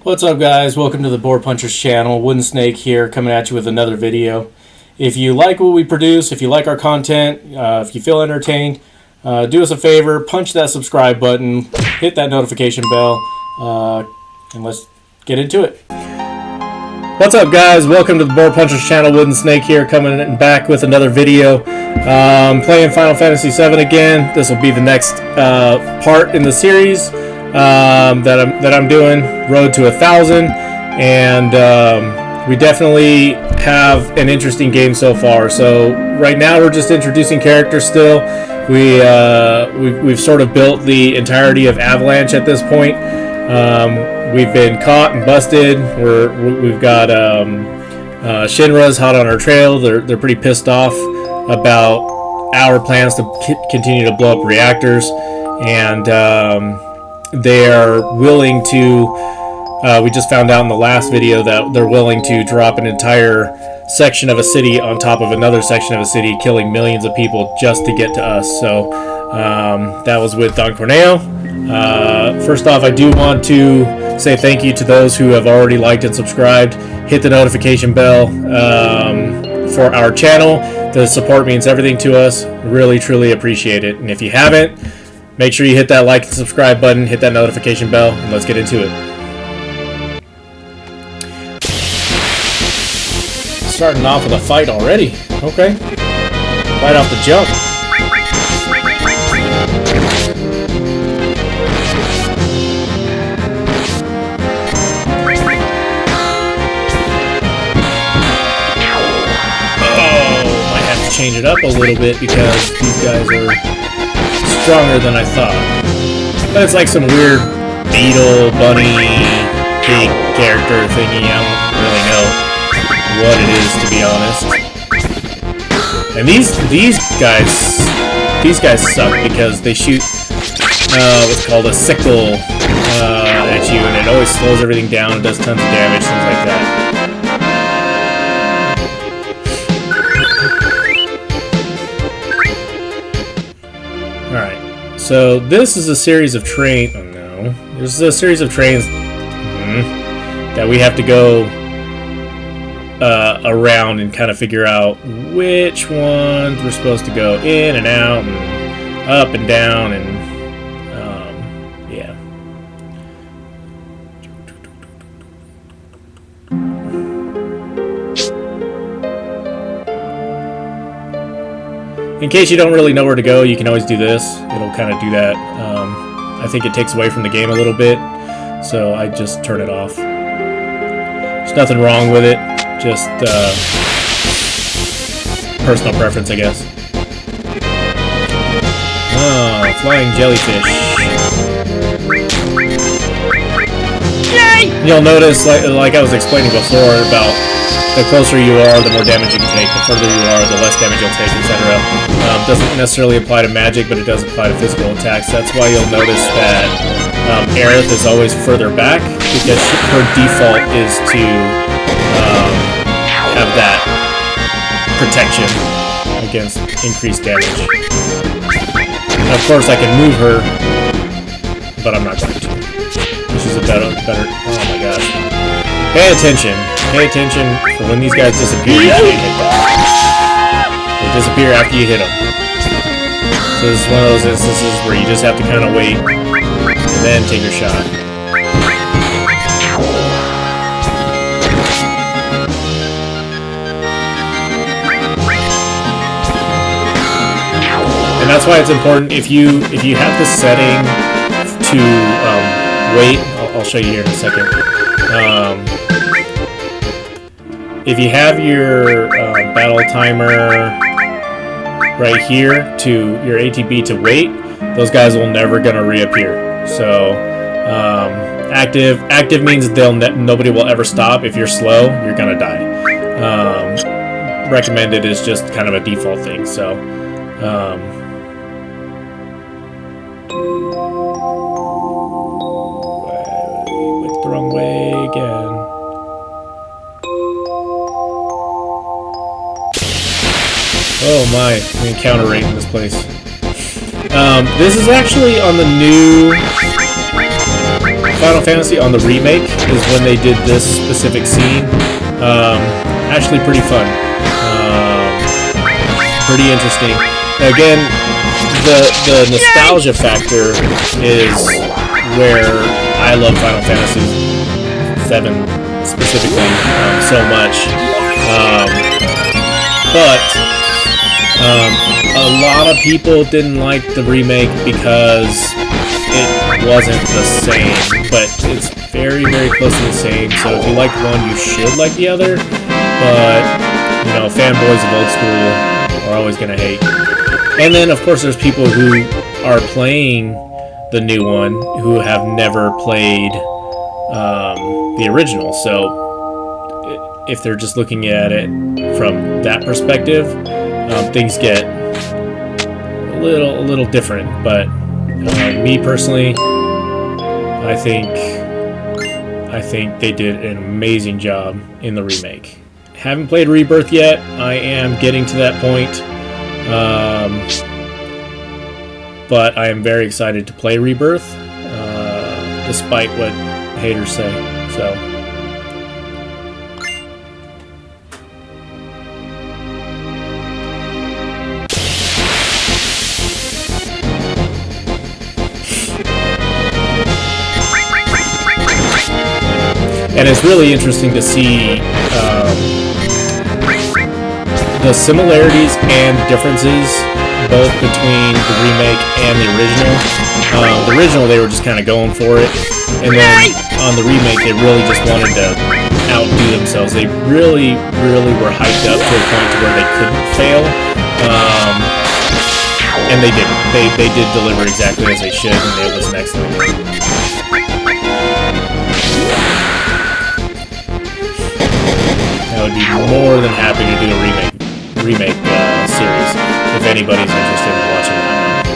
What's up, guys? Welcome to the Boar Punchers channel. Wooden Snake here, coming at you with another video. If you like what we produce, if you like our content, if you feel entertained, do us a favor, punch that subscribe button, hit that notification bell, and let's get into it. What's up, guys? Welcome to the Boar Punchers channel. Wooden Snake here, coming back with another video. Playing Final Fantasy VII again. This will be the next part in the series that I'm doing, Road to 1,000, and we definitely have an interesting game so far. So right now we're just introducing characters still. We've sort of built the entirety of Avalanche at this point. We've been caught and busted. We've got Shinra's hot on our trail. They're pretty pissed off about our plans to continue to blow up reactors, and they are willing to. We just found out in the last video that they're willing to drop an entire section of a city on top of another section of a city, killing millions of people just to get to us. So that was with Don Corneo. First off, I do want to say thank you to those who have already liked and subscribed. Hit the notification bell for our channel. The support means everything to us. Really, truly appreciate it. And if you haven't, make sure you hit that like and subscribe button, hit that notification bell, and let's get into it. Starting off with a fight already. Okay. Right off the jump. Change it up a little bit because these guys are stronger than I thought. But it's like some weird beetle, bunny, pig character thingy. I don't really know what it is, to be honest. And these guys suck because they shoot what's called a sickle at you, and it always slows everything down. It does tons of damage, things like that. Alright, so this is a series of trains. Oh no. There's a series of trains that we have to go around and kind of figure out which ones we're supposed to go in and out and up and down, and yeah. In case you don't really know where to go, you can always do this. It'll kind of do that. I think it takes away from the game a little bit, so I just turn it off. There's nothing wrong with it, just personal preference, I guess. Oh, flying jellyfish. Yay! You'll notice, like I was explaining before, about the closer you are, the more damage you can take. The further you are, the less damage you'll take, etc. Doesn't necessarily apply to magic, but it does apply to physical attacks. That's why you'll notice that Aerith is always further back, because her default is to have that protection against increased damage. And of course, I can move her, but I'm not going to. This is a better. Oh my gosh! Pay attention. Pay attention for when these guys disappear. You can't hit them. They disappear after you hit them. So this is one of those instances where you just have to kind of wait and then take your shot. And that's why it's important if you have the setting to wait. I'll show you here in a second. If you have your battle timer right here to your ATB to wait, those guys will never gonna reappear. So active means nobody will ever stop. If you're slow, you're gonna die. Recommended is just kind of a default thing. So went the wrong way again. Oh my, the encounter rate in this place. This is actually on the new Final Fantasy, on the remake, is when they did this specific scene. Actually pretty fun. Pretty interesting. Again, the nostalgia factor is where I love Final Fantasy VII specifically so much. But a lot of people didn't like the remake because it wasn't the same, but it's very, very close to the same. So if you like one, you should like the other. But, you know, fanboys of old school are always going to hate. And then, of course, there's people who are playing the new one who have never played the original. So if they're just looking at it from that perspective, things get a little different. But me personally, I think they did an amazing job in the remake. Haven't played Rebirth yet. I am getting to that point, but I am very excited to play Rebirth, despite what haters say. So. And it's really interesting to see the similarities and differences both between the remake and the original. The original, they were just kind of going for it, and then on the remake, they really just wanted to outdo themselves. They really, really were hyped up to a point to where they couldn't fail, and they didn't. They did deliver exactly as they should, and it was an excellent game. I would be more than happy to do a remake series if anybody's interested in watching that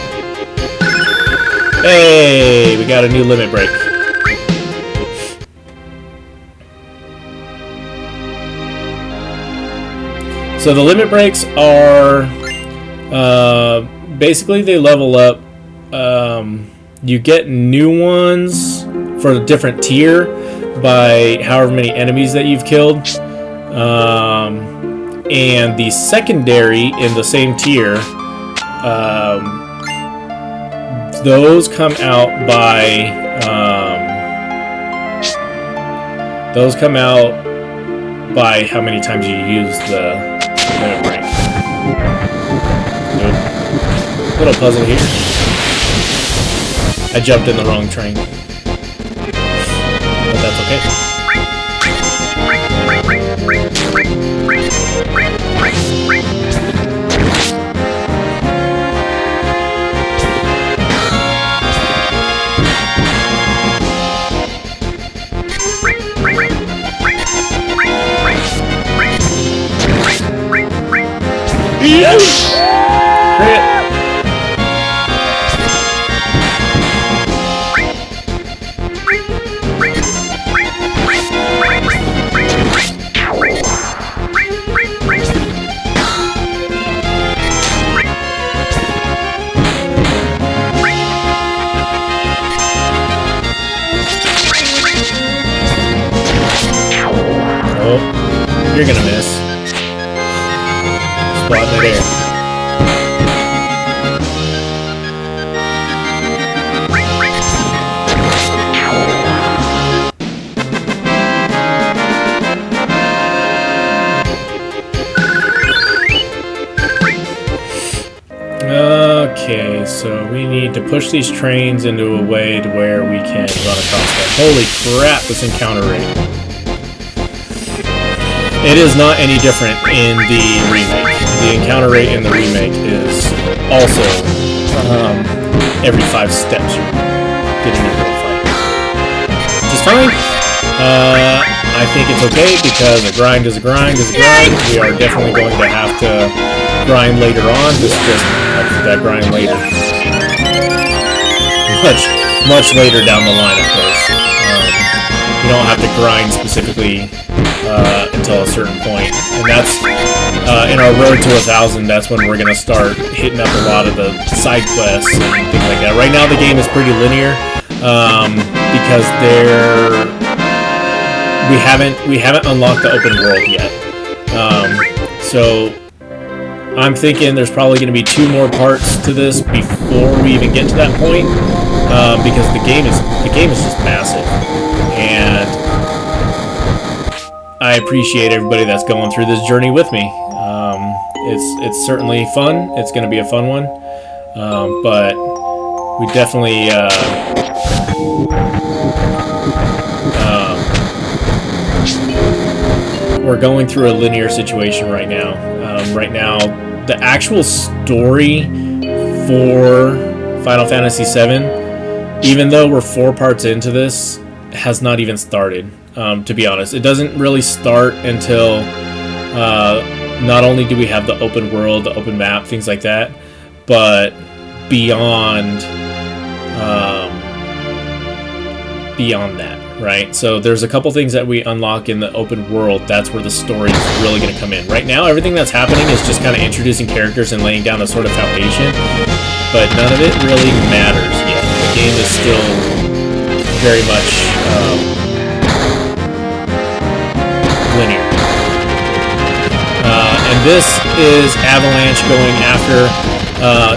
one. Hey, we got a new limit break. So the limit breaks are basically they level up. You get new ones for a different tier by however many enemies that you've killed. And the secondary in the same tier, those come out by how many times you use the limit break. Nope. Little puzzle here. I jumped in the wrong train, but that's okay. Yes! Crit! Oh, you're gonna miss. Spot right there. Okay, so we need to push these trains into a way to where we can run across them. Holy crap, this encounter rate. It is not any different in the remake. The encounter rate in the remake is also every 5 steps you're getting into a fight. Which is fine. I think it's okay because a grind is a grind is a grind. We are definitely going to have to grind later on. This just helps with that grind later. Much later down the line, of course. You don't have to grind specifically until a certain point, and in our road to 1,000, that's when we're gonna start hitting up a lot of the side quests and things like that. Right now, the game is pretty linear because we haven't unlocked the open world yet. So I'm thinking there's probably going to be 2 more parts to this before we even get to that point, because the game is just massive, and I appreciate everybody that's going through this journey with me. It's certainly fun. It's going to be a fun one, but we definitely we're going through a linear situation right now. Right now, the actual story for Final Fantasy VII, even though we're 4 parts into this, has not even started. To be honest, it doesn't really start until not only do we have the open world, the open map, things like that, but beyond that, right? So there's a couple things that we unlock in the open world. That's where the story is really going to come in. Right now, everything that's happening is just kind of introducing characters and laying down a sort of foundation, but none of it really matters yet. The game is still very much linear. And this is Avalanche going after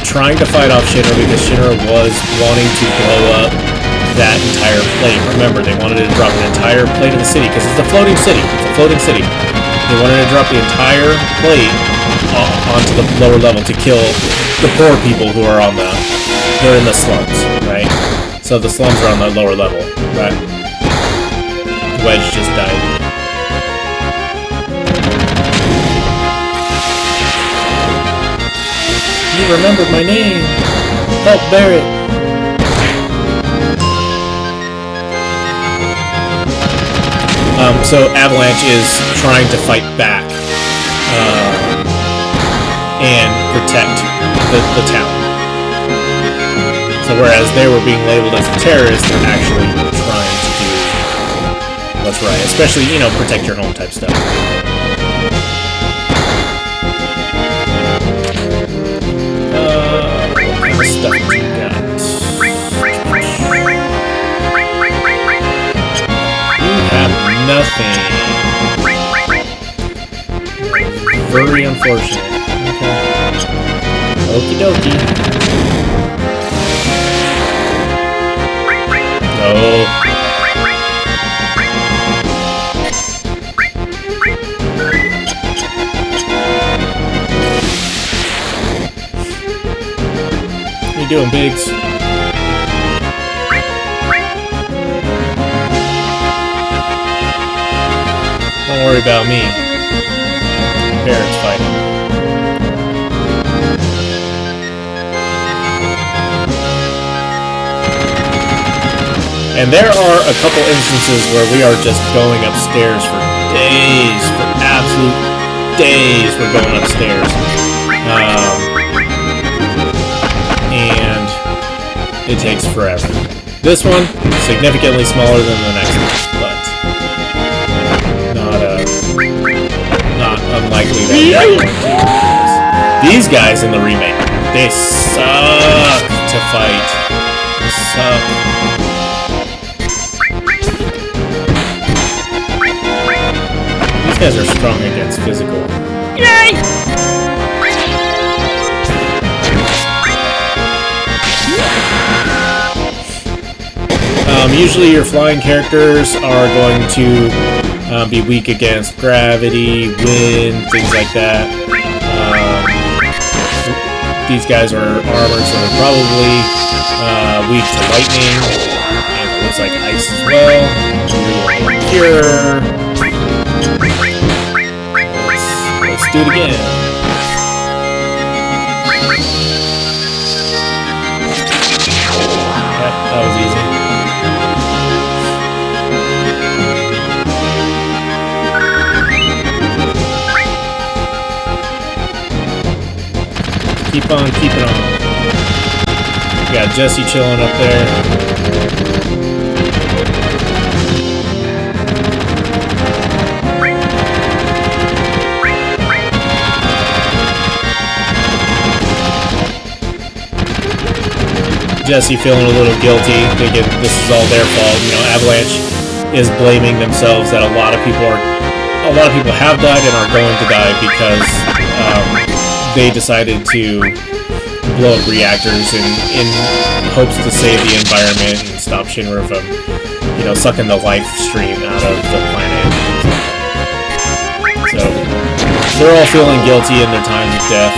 trying to fight off Shinra, because Shinra was wanting to blow up that entire plate. Remember, they wanted to drop an entire plate of the city, because it's a floating city. It's a floating city. They wanted to drop the entire plate onto the lower level to kill the poor people who are they're in the slums, right? So the slums are on the lower level, right? Wedge just died. You remembered my name. Help Barrett. So Avalanche is trying to fight back and protect the town. So whereas they were being labeled as terrorists, they're actually trying to do what's right. Especially, protect your home type stuff. What kind of stuff do you got? Nothing. Very unfortunate. Okay. Okie dokie. No. What you doing, Biggs? Don't worry about me. Barrett's fighting. And there are a couple instances where we are just going upstairs for days, for absolute days we're going upstairs. And it takes forever. This one, significantly smaller than the next one, but not unlikely that these guys in the remake, they suck to fight. They suck. These guys are strong against physical. Yay! Usually your flying characters are going to be weak against gravity, wind, things like that. These guys are armored, so they're probably weak to lightning, and it looks like ice as well. Cure. Let's do it again. Yep, that was easy. Keep on keeping on. We got Jesse chilling up there. Jesse feeling a little guilty, thinking this is all their fault. You know, Avalanche is blaming themselves that a lot of people have died and are going to die because they decided to blow up reactors in hopes to save the environment and stop Shinra from, you know, sucking the life stream out of the planet. So they're all feeling guilty in their times of death.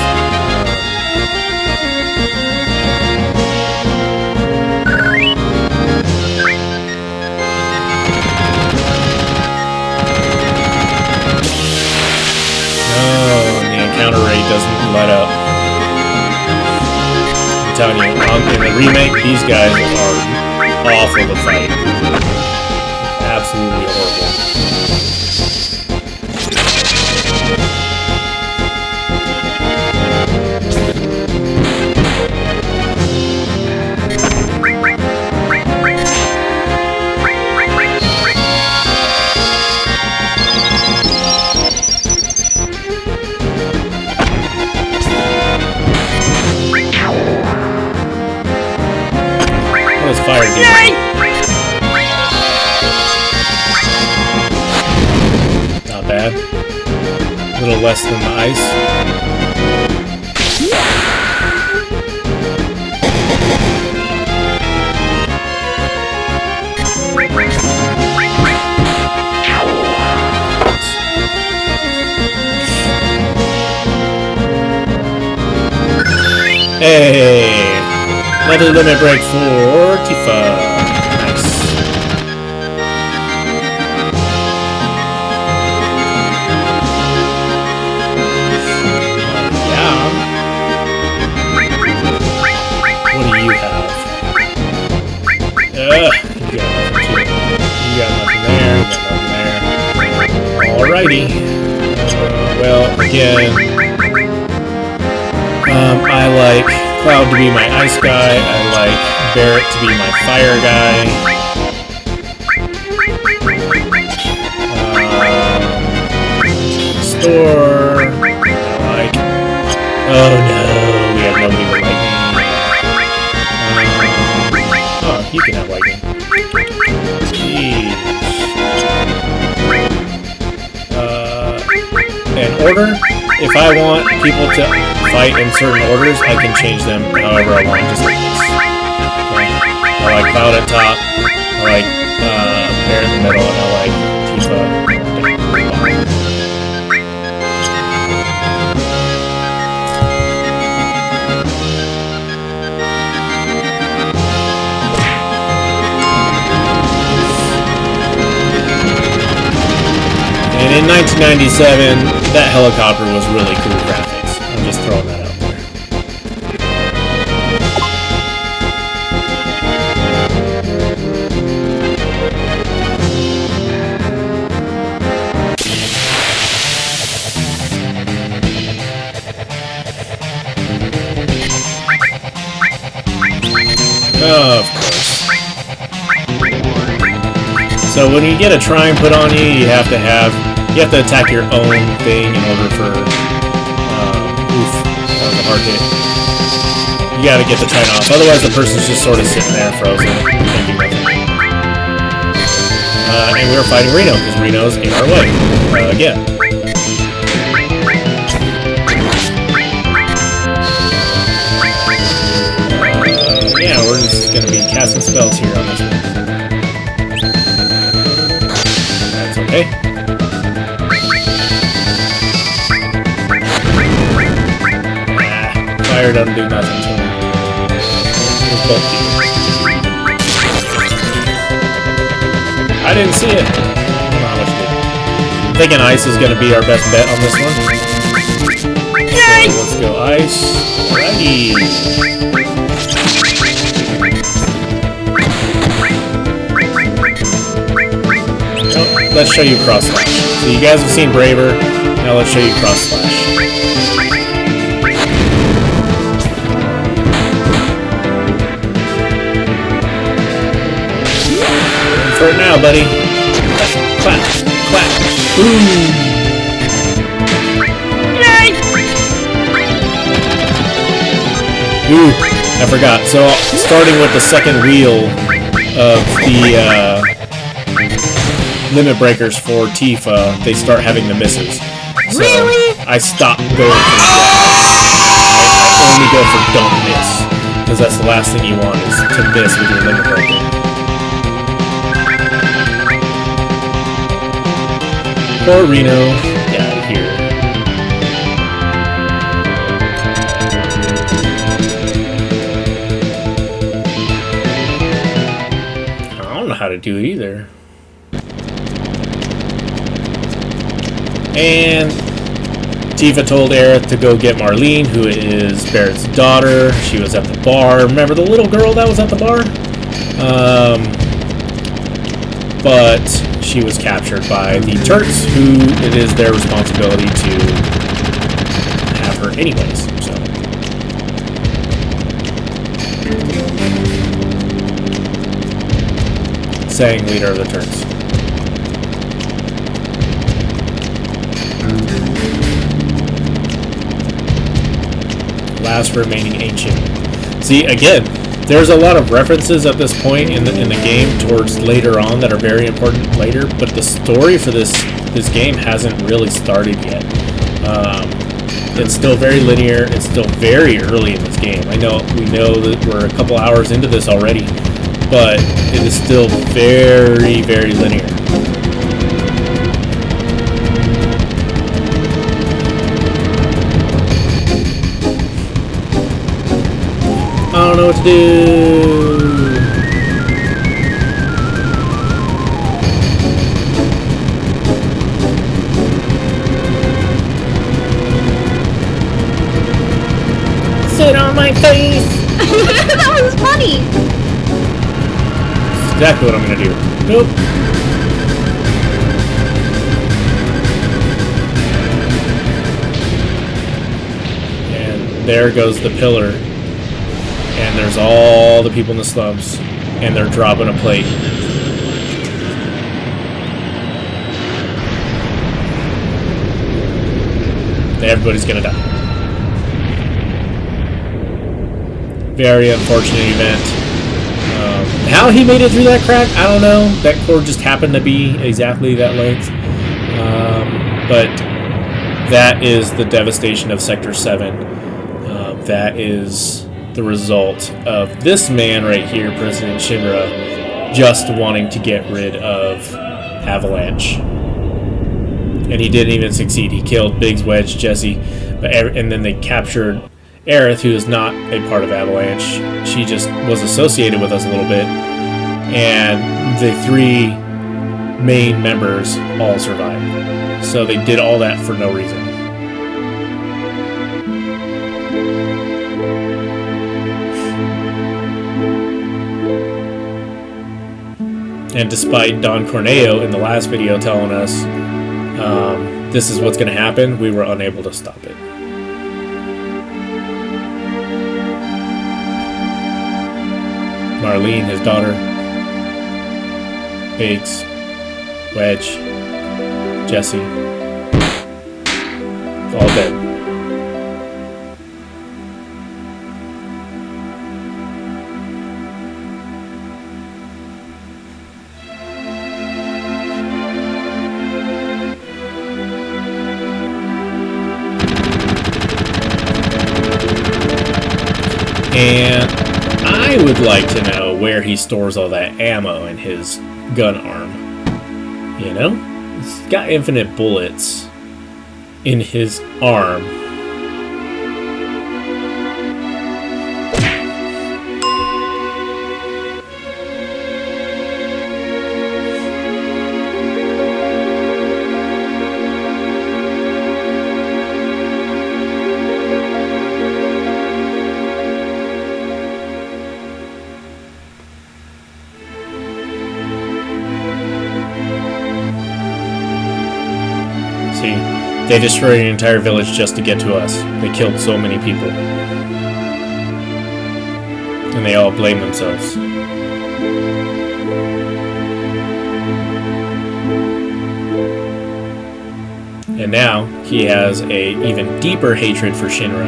Oh, and the encounter rate doesn't let up. I'm telling you, in the remake, these guys are awful to fight. Absolutely horrible. This fire game. Not bad. A little less than the ice. Hey! Another limit break for Tifa. Nice. Yeah. What do you have? You got nothing too. You got nothing there. You got nothing there. Alrighty. Well, again, I like Cloud to be my ice guy. I like Barrett to be my fire guy. Store. I like. Oh no, we have nobody with lightning. Oh, you can have lightning. Jeez. And order. If I want people to fight in certain orders, I can change them however I want, just like this. Okay. I like Cloud at top, I like Bear in the middle, and I like Tifa down at the bottom. And in 1997, that helicopter was really cool graphics. I'm just throwing that out there. Oh, of course. So when you get a trine put on you, you have to attack your own thing in order for oof, that was a hard hit. You gotta get the trine off, otherwise the person's just sort of sitting there frozen, thinking nothing. And we were fighting Reno, because Reno's in our way. Again. Yeah, we're just gonna be casting spells here on this one. That's okay. Fire doesn't do nothing to him. It's bulky. I didn't see it. I don't know how much it did. I'm thinking ice is going to be our best bet on this one. Yay! So let's go ice. Alrighty. Oh, let's show you cross slash. So you guys have seen Braver. Now let's show you cross slash. For it now, buddy. Clap, clap. Boom. Yay! Ooh. I forgot. So starting with the second wheel of the limit breakers for Tifa, they start having the misses. So Really? I stopped going for the I only go for don't miss, because that's the last thing you want is to miss with your limit breaker. Poor Reno, get out of here. I don't know how to do it either. And Tifa told Aerith to go get Marlene, who is Barrett's daughter. She was at the bar. Remember the little girl that was at the bar? But she was captured by the Turks, who it is their responsibility to have her anyways. So. Saying leader of the Turks. Last remaining ancient. See, again, there's a lot of references at this point in the game towards later on that are very important later, but the story for this game hasn't really started yet. It's still very linear. It's still very early in this game. We know that we're a couple hours into this already, but it is still very, very linear. I don't know what to do. Sit on my face. That was funny. That's exactly what I'm gonna do. Nope. And there goes the pillar. And there's all the people in the slums, and they're dropping a plate. Everybody's gonna die. Very unfortunate event. How he made it through that crack, I don't know. That cord just happened to be exactly that length. But that is the devastation of Sector 7. That is the result of this man right here, President Shinra, just wanting to get rid of Avalanche. And he didn't even succeed. He killed Biggs, Wedge, Jesse, and then they captured Aerith, who is not a part of Avalanche. She just was associated with us a little bit. And the three main members all survived. So they did all that for no reason. And despite Don Corneo in the last video telling us this is what's going to happen, we were unable to stop it. Marlene, his daughter, Biggs, Wedge, Jesse, all dead. And I would like to know where he stores all that ammo in his gun arm. You know? He's got infinite bullets in his arm. See, they destroyed an entire village just to get to us. They killed so many people. And they all blame themselves. And now, he has a even deeper hatred for Shinra.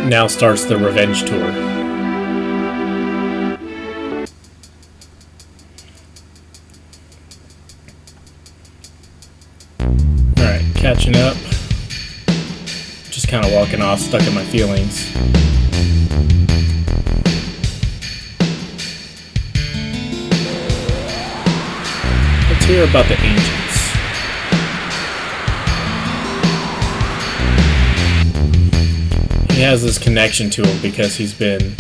now starts the revenge tour. Alright, catching up. Just kind of walking off, stuck in my feelings. Let's hear about the ancients. He has this connection to him because he's been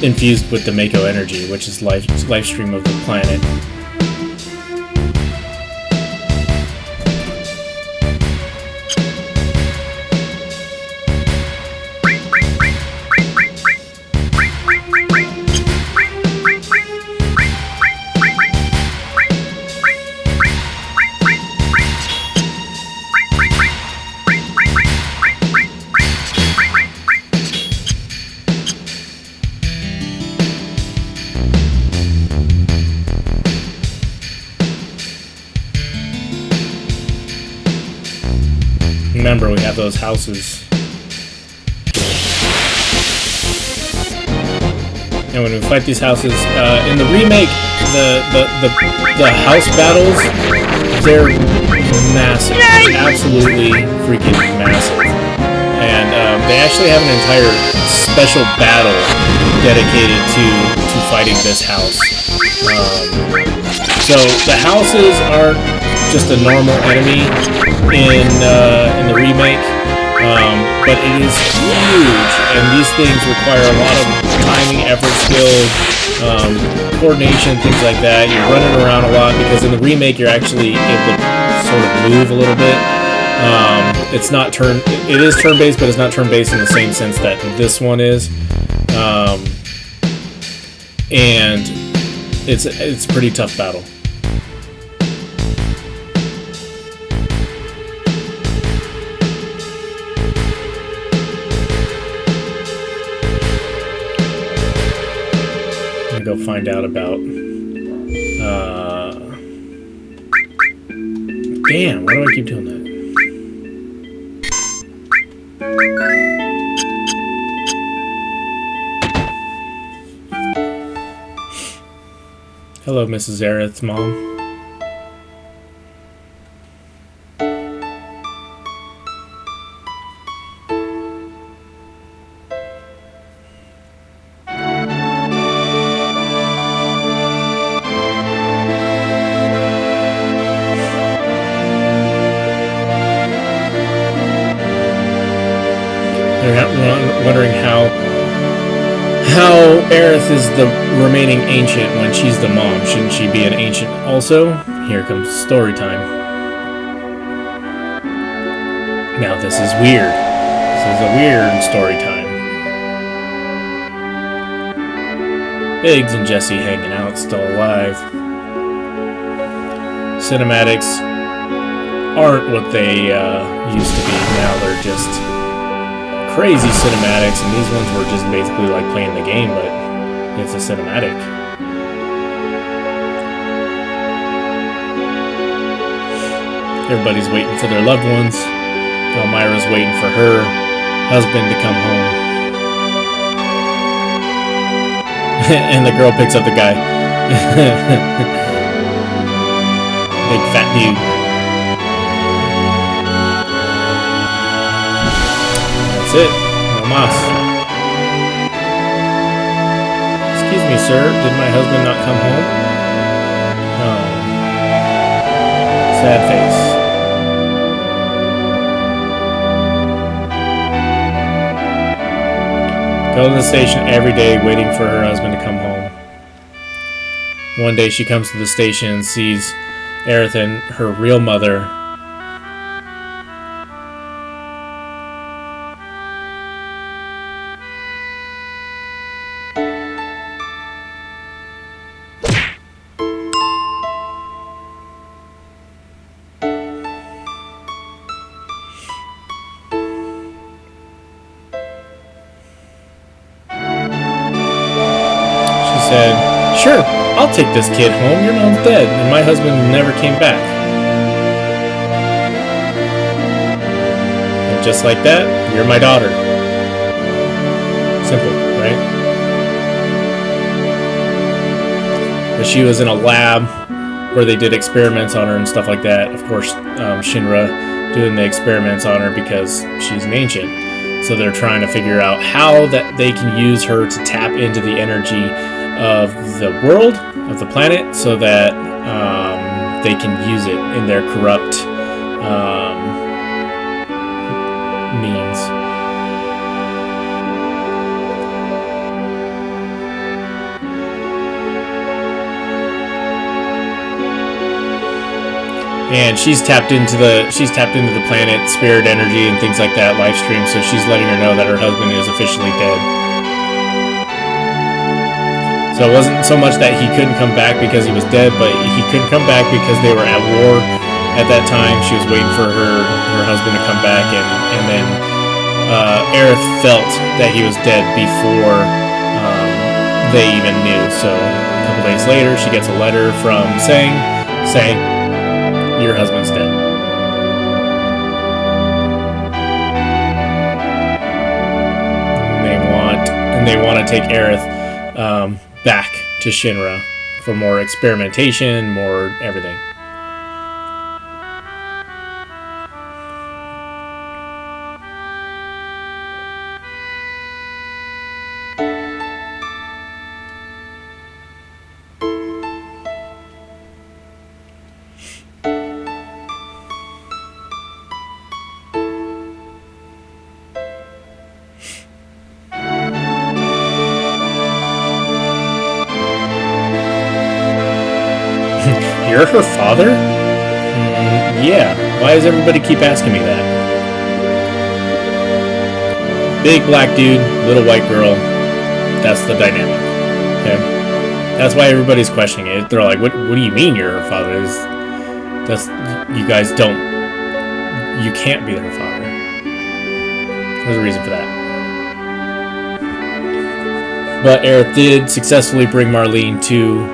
infused with the Mako energy, which is life stream of the planet. Remember, we have those houses. And when we fight these houses, in the remake, the house battles, they're massive. Absolutely freaking massive. And they actually have an entire special battle dedicated to fighting this house. So the houses aren't just a normal enemy in the remake, but it is huge, and these things require a lot of timing, effort, skill, coordination, things like that. You're running around a lot because in the remake you're actually able to sort of move a little bit. It's not it is turn-based, but it's not turn-based in the same sense that this one is, and it's a pretty tough battle. Go find out about damn, why do I keep doing that? Hello, Mrs. Aerith's mom. Wondering how Aerith is the remaining ancient when she's the mom. Shouldn't she be an ancient also? Here comes story time. Now this is weird. This is a weird story time. Biggs and Jesse hanging out, still alive. Cinematics aren't what they used to be. Now they're just crazy cinematics, and these ones were just basically like playing the game, but it's a cinematic. Everybody's waiting for their loved ones. Elmira's waiting for her husband to come home. And the girl picks up the guy. Big fat dude. That's it. No mas. Excuse me, sir. Did my husband not come home? No. Sad face. Go to the station every day waiting for her husband to come home. One day she comes to the station and sees Aerith and her real mother. Said, "Sure, I'll take this kid home. Your mom's dead, and my husband never came back." And just like that, you're my daughter. Simple, right? But she was in a lab where they did experiments on her and stuff like that. Of course, Shinra doing the experiments on her because she's an ancient. So they're trying to figure out how that they can use her to tap into the energy of the world, of the planet, so that they can use it in their corrupt means. And she's tapped into the planet, spirit energy, and things like that. Live stream, so she's letting her know that her husband is officially dead. So it wasn't so much that he couldn't come back because he was dead, but he couldn't come back because they were at war at that time. She was waiting for her husband to come back, and then Aerith felt that he was dead before they even knew. So a couple days later, she gets a letter from saying, your husband's dead. And they want to take Aerith back to Shinra for more experimentation, more everything. You're her father? Yeah. Why does everybody keep asking me that? Big black dude, little white girl. That's the dynamic. Okay? That's why everybody's questioning it. They're like, what do you mean you're her father? You guys don't... You can't be her father. There's a reason for that. But Aerith did successfully bring Marlene to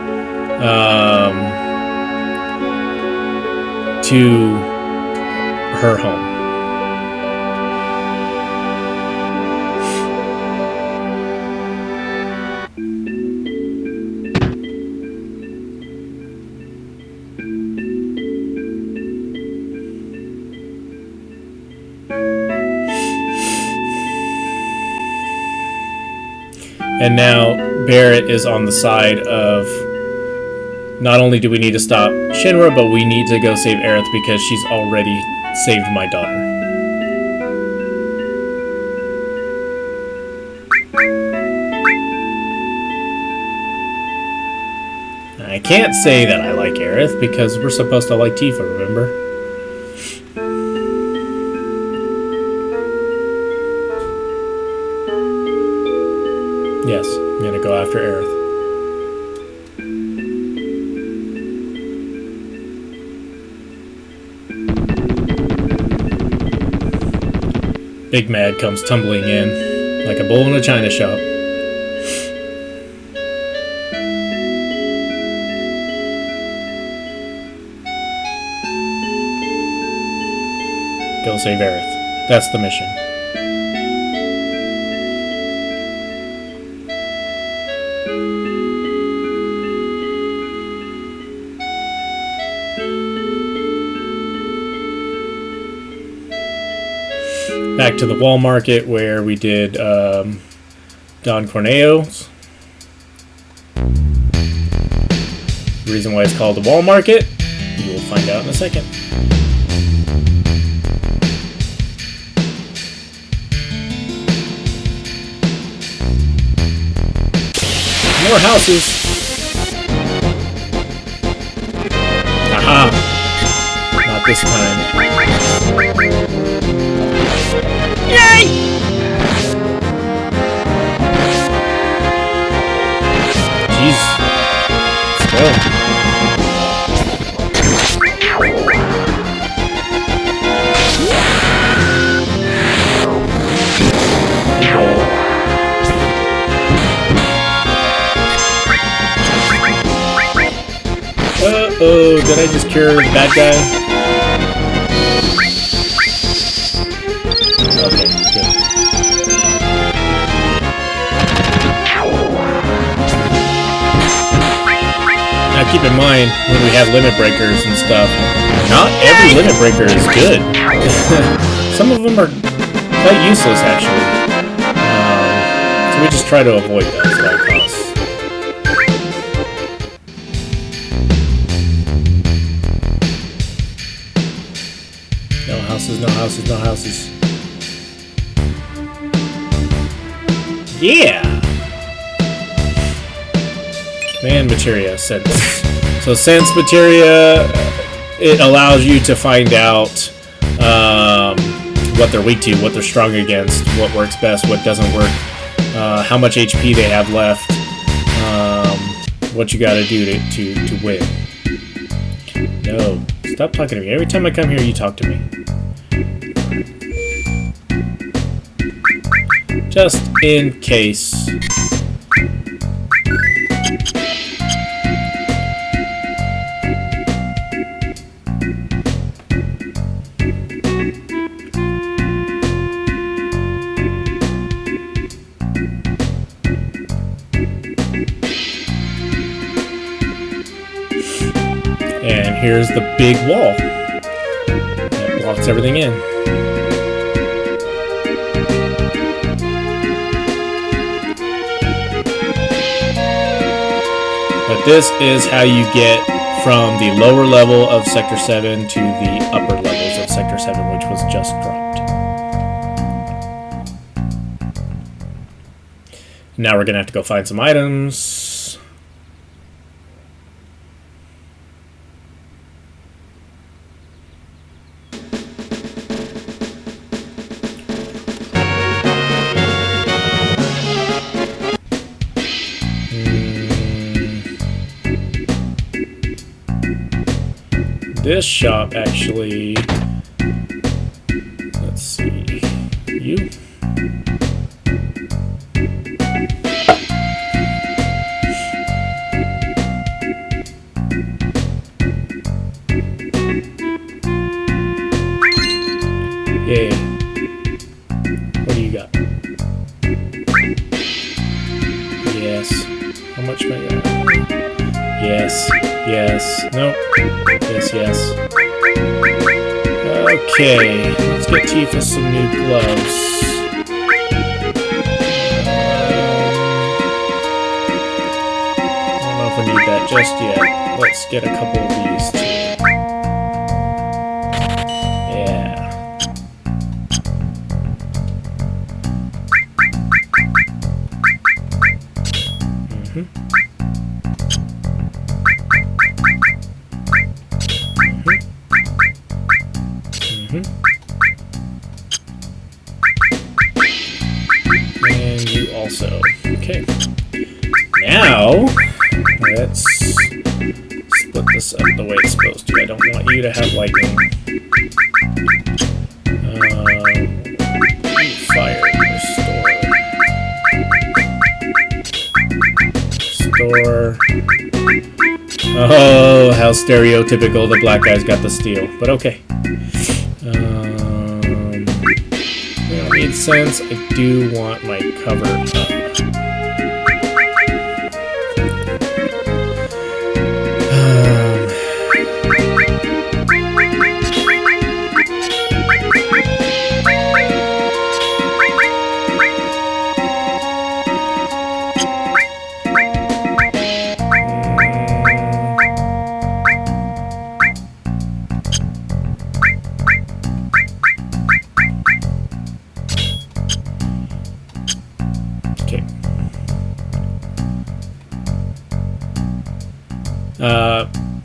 her home. And now Barrett is on the side of, not only do we need to stop Shinra, but we need to go save Aerith because she's already saved my daughter. I can't say that I like Aerith because we're supposed to like Tifa, remember? Yes, I'm gonna go after Aerith. Big Mad comes tumbling in like a bull in a china shop. Go save Aerith. That's the mission. Back to the wall market where we did Don Corneo's. The reason why it's called the wall market, you will find out in a second. More houses. Aha! Not this time. Yay! Jeez. Still. Uh-oh, did I just cure the bad guy? Okay, good. keep in mind when we have limit breakers and stuff, not every limit breaker is good. Some of them are quite useless, actually. So we just try to avoid those at all costs. No houses, no houses, no houses. Yeah! Command materia, sense. So sense materia, it allows you to find out what they're weak to, what they're strong against, what works best, what doesn't work, how much HP they have left, what you gotta do to win. No, stop talking to me. Every time I come here, you talk to me. Just in case. And here's the big wall that blocks everything in. But this is how you get from the lower level of Sector 7 to the upper levels of Sector 7, which was just dropped. Now we're going to have to go find some items. This shop actually, let's see, you? Yay. What do you got? Yes. How much am I got? Yes. Yes. Nope. Yes, yes. Okay, let's get Tifa some new gloves. I don't know if we need that just yet. Let's get a couple of these too. Yeah. And you also. Okay. Now, let's split this up the way it's supposed to. I don't want you to have lightning. Fire. Restore. Oh, how stereotypical the black guy's got the steel. But okay. That made sense. I do want my cover up.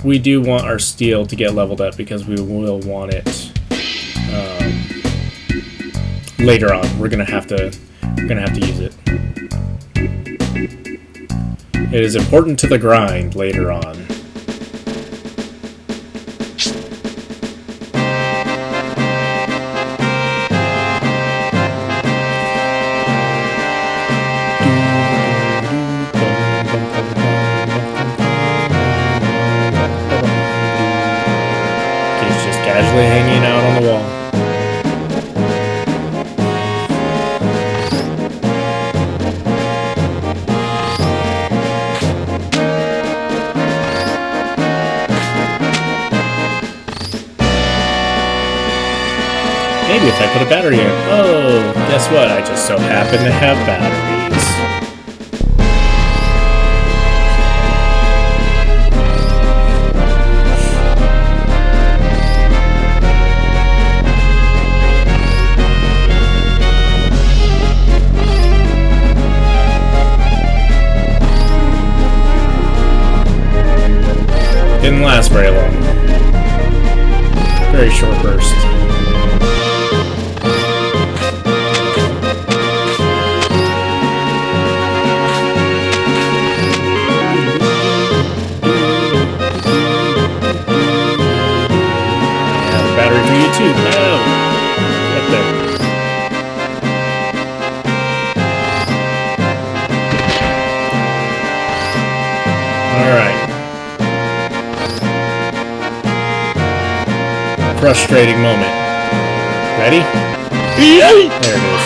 We do want our steel to get leveled up because we will want it later on. We're gonna have to use it. It is important to the grind later on. Casually hanging out on the wall. Maybe if I put a battery in. Oh, guess what? I just so happen to have batteries. Didn't last very long. Very short burst. I have a battery for you too. No! Get up there. Alright. Frustrating moment. Ready? There it is.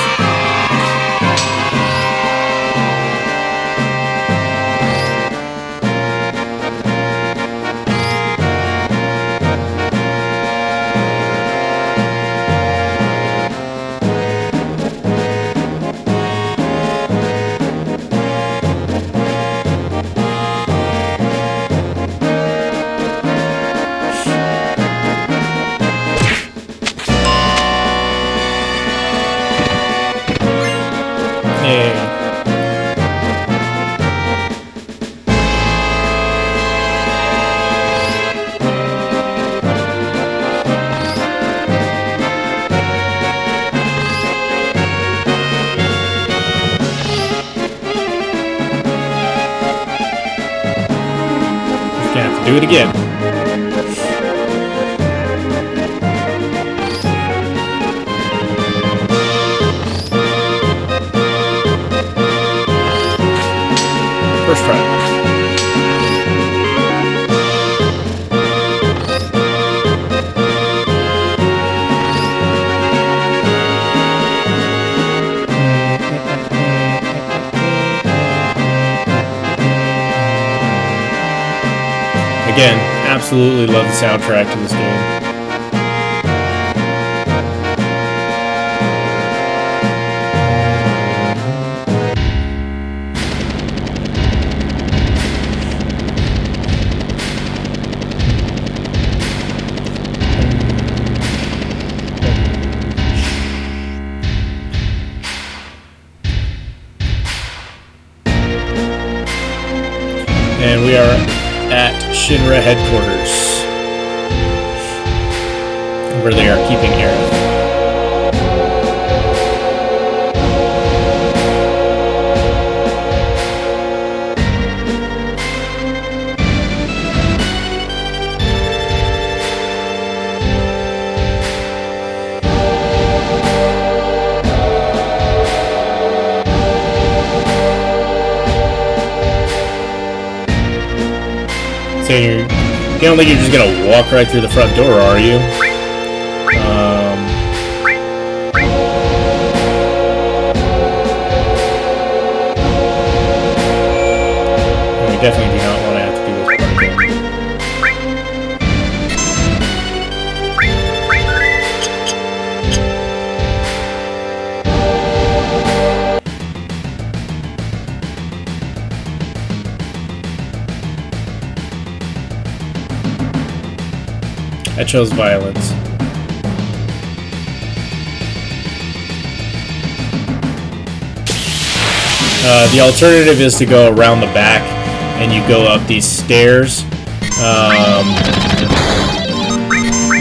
Gonna have to do it again. First try. Again, absolutely love the soundtrack to this game. And we are at Shinra headquarters, where they are keeping Aerith. So you don't think you're just gonna walk right through the front door, are you? We definitely do not want to have to do this part again. I chose violence. The alternative is to go around the back, and you go up these stairs.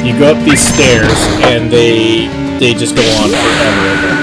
You go up these stairs, and they just go on forever.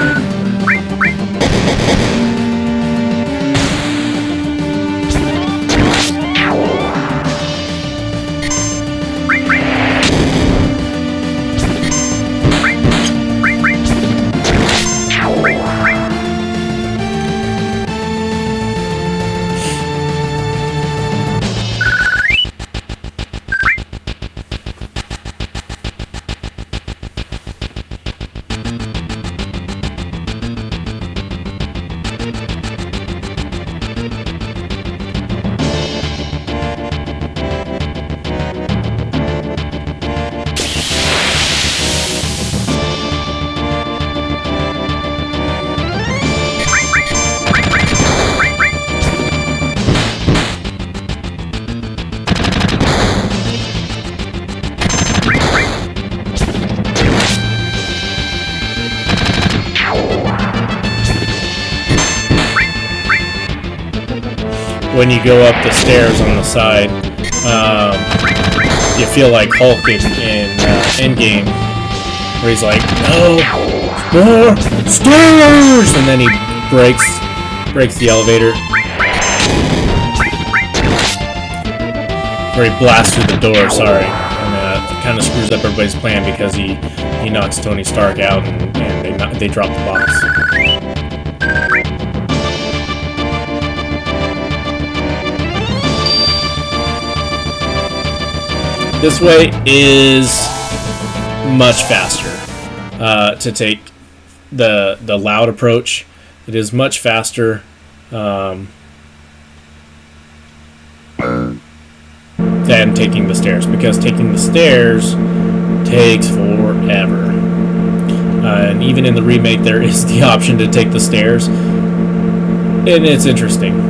when you go up the stairs on the side, you feel like Hulk in Endgame, where he's like, "No, more stairs!" and then he breaks the elevator, or he blasts through the door. Sorry, and kind of screws up everybody's plan because he knocks Tony Stark out and they drop the box. This way is much faster to take the loud approach. It is much faster than taking the stairs, because taking the stairs takes forever. And even in the remake, there is the option to take the stairs, and it's interesting.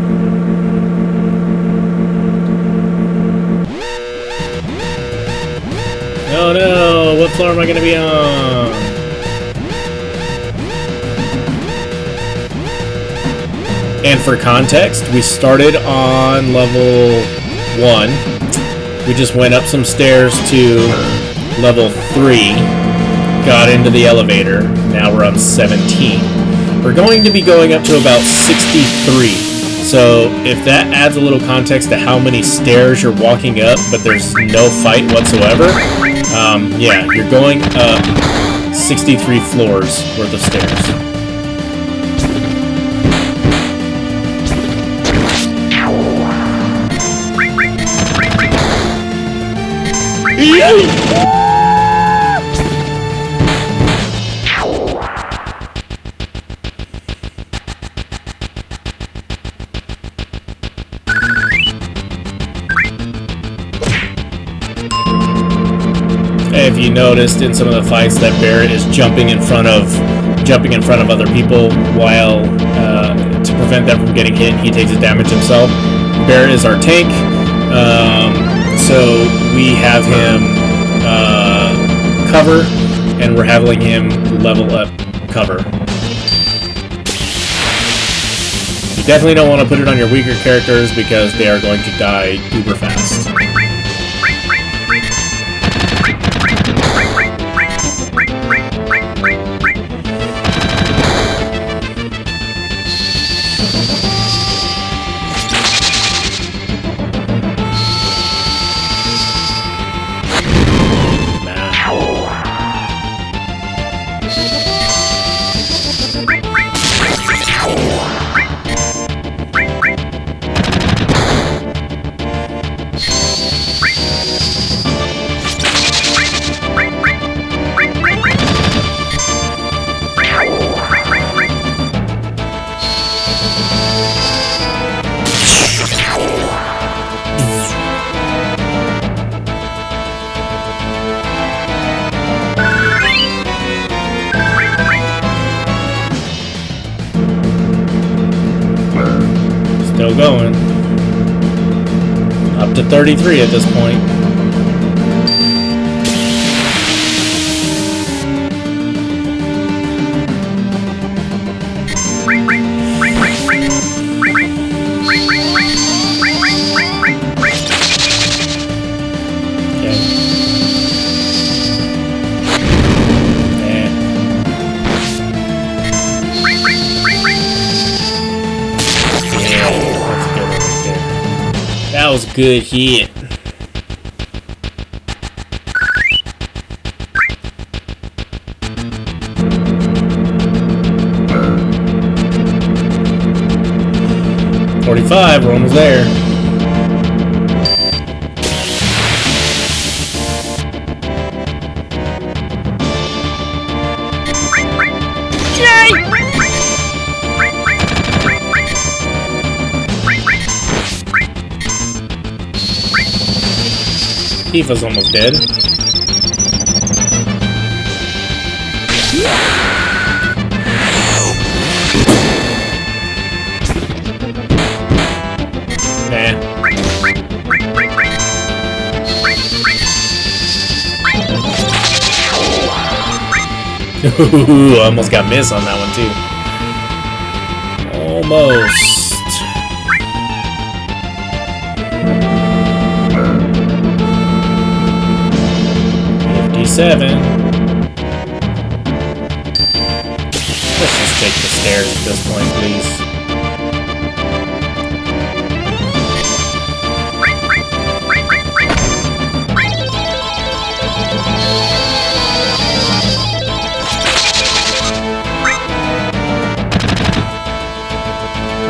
Oh no, what floor am I going to be on? And for context, we started on level 1. We just went up some stairs to level 3, got into the elevator, now we're on 17. We're going to be going up to about 63. So if that adds a little context to how many stairs you're walking up, but there's no fight whatsoever, yeah, you're going up 63 floors worth of stairs. If you noticed in some of the fights that Barrett is jumping in front of other people while to prevent them from getting hit, he takes his damage himself. Barrett is our tank, so we have him cover, and we're having him level up cover. You definitely don't want to put it on your weaker characters because they are going to die uber fast. Still going. Up to 33 at this point. That was a good hit. .45, we're almost there. Tifa's almost dead. Nah. Ooh, almost got miss on that one too. Almost. 57. Let's just take the stairs at this point, please.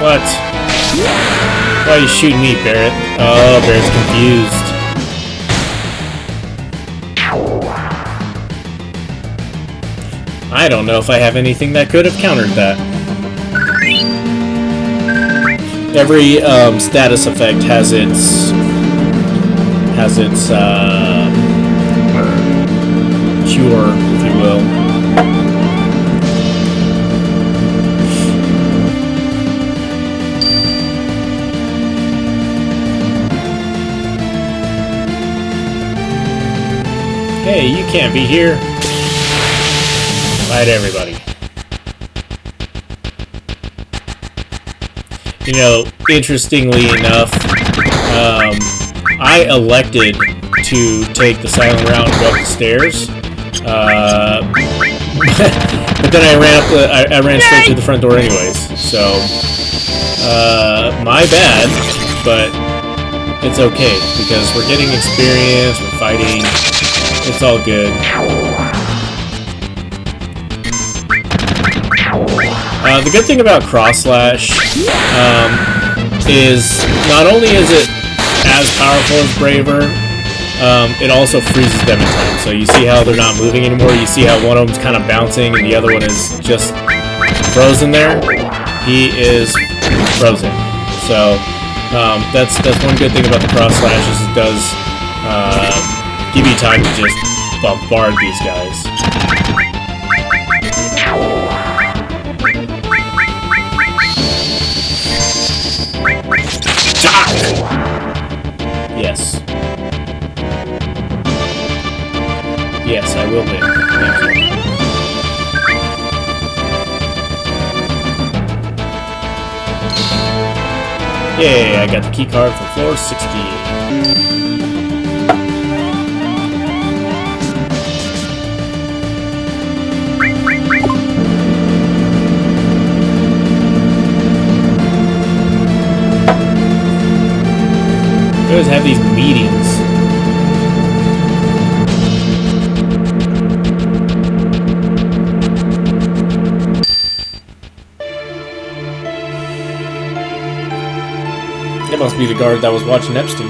What? Why are you shooting me, Barrett? Oh, Barrett's confused. I don't know if I have anything that could have countered that. Every status effect has its cure, if you will. Hey, you can't be here. Bye to everybody. You know, interestingly enough, I elected to take the silent route and go up the stairs. But then I ran straight to the front door anyways. So, my bad, but it's okay because we're getting experience, we're fighting. It's all good. The good thing about cross slash is not only is it as powerful as Braver, it also freezes them in time. So you see how they're not moving anymore. You see how one of them's kind of bouncing and the other one is just frozen there. He is frozen. So that's one good thing about the cross slash is it does give you time to just bombard these guys. Yes. Yes, I will live. Thank you. Yay, I got the key card for floor 68. We always have these meetings. That must be the guard that was watching Epstein.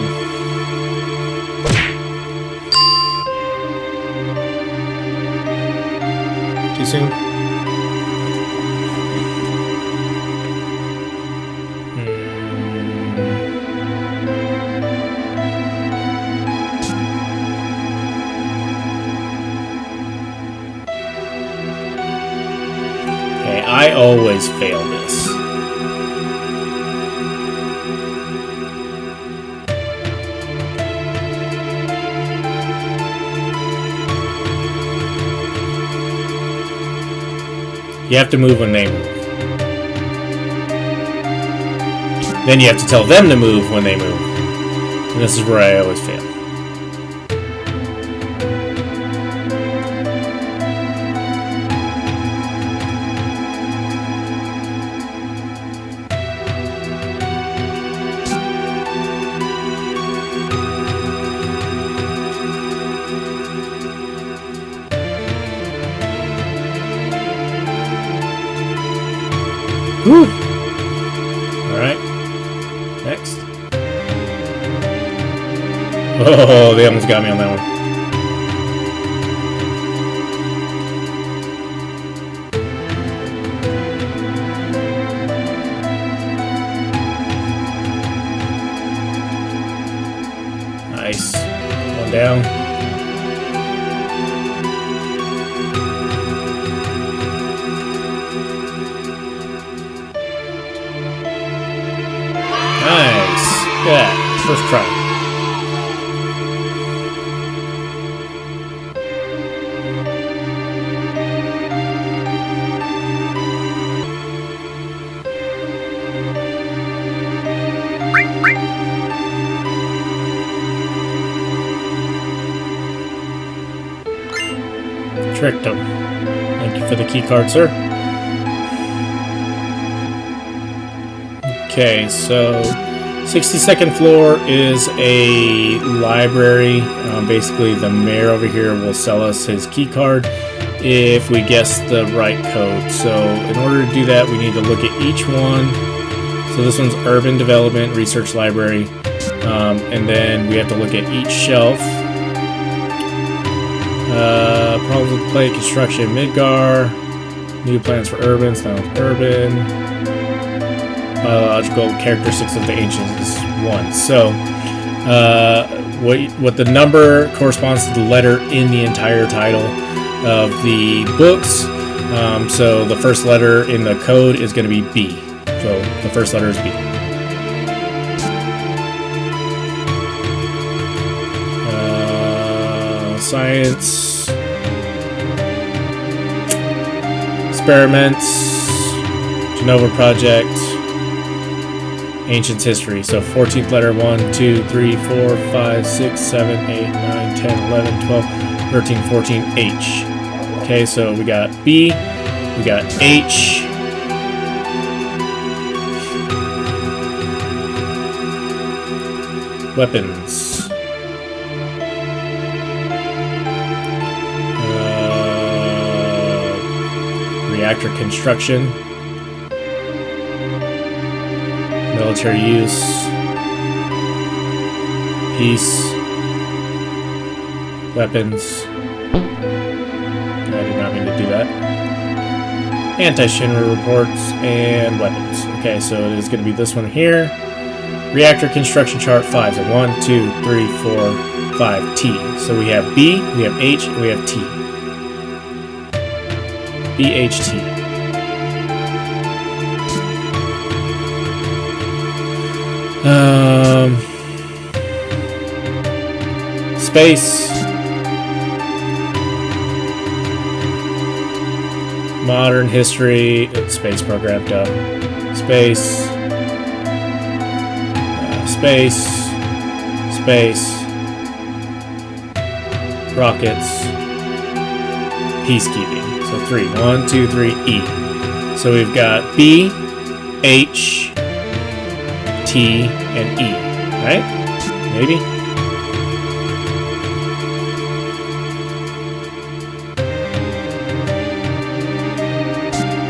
Too soon? I always fail this. You have to move when they move. Then you have to tell them to move when they move. And this is where I always fail. Woo! Alright. Next. Oh, they almost got me on that one. Nice. One down. Nice. Yeah, first try. Tricked him. Thank you for the key card, sir. Okay, so 62nd floor is a library. Basically, the mayor over here will sell us his key card if we guess the right code. So in order to do that, we need to look at each one. So this one's Urban Development Research Library. And then we have to look at each shelf. Problems with play, construction, Midgar. New plans for urban, sounds urban. Biological characteristics of the ancients is 1. So what the number corresponds to the letter in the entire title of the books. So the first letter in the code is going to be B. So the first letter is B. Science. Experiments. Genova Project. Ancients History. So 14th letter 1, 2, 3, 4, 5, 6, 7, 8, 9, 10, 11, 12, 13, 14, H. Okay, so we got B, we got H. Weapons. Reactor construction. Military use. Peace. Weapons. I did not mean to do that. Anti-Shinra reports and weapons. Okay, so it is going to be this one here. Reactor construction chart 5. So 1, 2, 3, 4, 5, T. So we have B, we have H, and we have T. BHT. Space. Modern history. Space program, duh. Space. Space. Space. Rockets. Peacekeeping. So 3. 1, 2, 3, E. So we've got B, H, T, and E. Right? Maybe?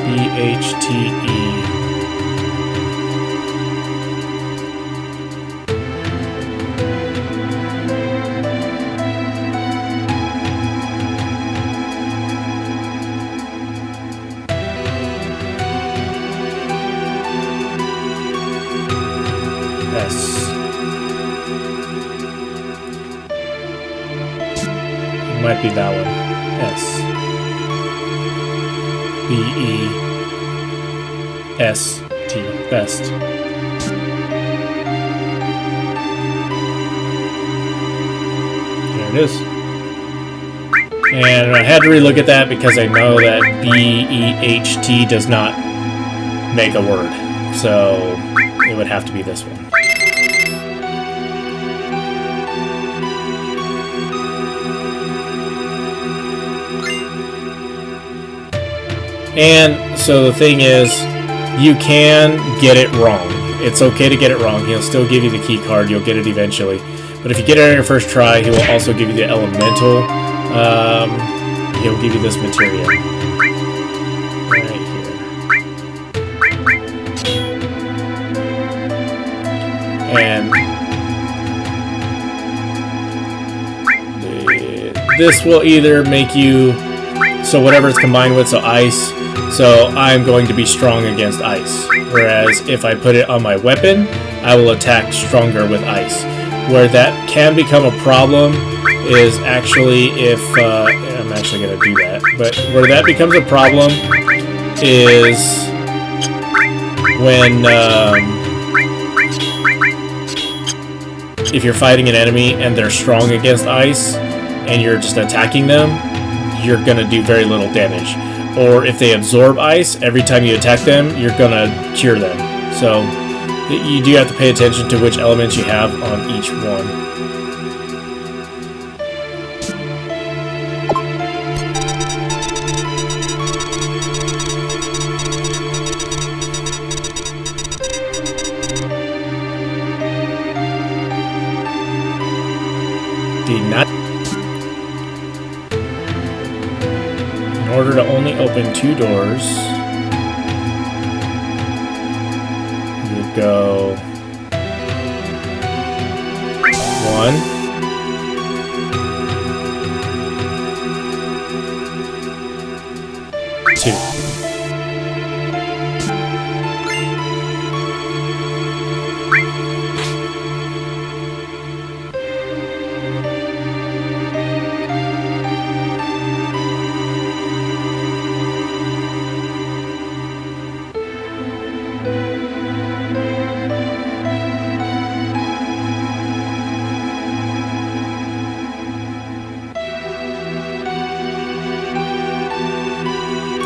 B, H, T, E. S. It might be that one. S. B, E, S, T. Best. There it is. And I had to relook at that because I know that B, E, H, T does not make a word. So it would have to be this one. And so the thing is, you can get it wrong. It's okay to get it wrong. He'll still give you the key card. You'll get it eventually. But if you get it on your first try, he will also give you the elemental. He'll give you this material. Right here. And this will either make you, so whatever it's combined with, so ice. So I'm going to be strong against ice. Whereas if I put it on my weapon, I will attack stronger with ice. Where that can become a problem is actually if, I'm actually going to do that, but where that becomes a problem is when, if you're fighting an enemy and they're strong against ice and you're just attacking them, you're going to do very little damage. Or if they absorb ice, every time you attack them, you're going to cure them. So you do have to pay attention to which elements you have on each one. D9. In order to only open 2 doors, you go 1, 2.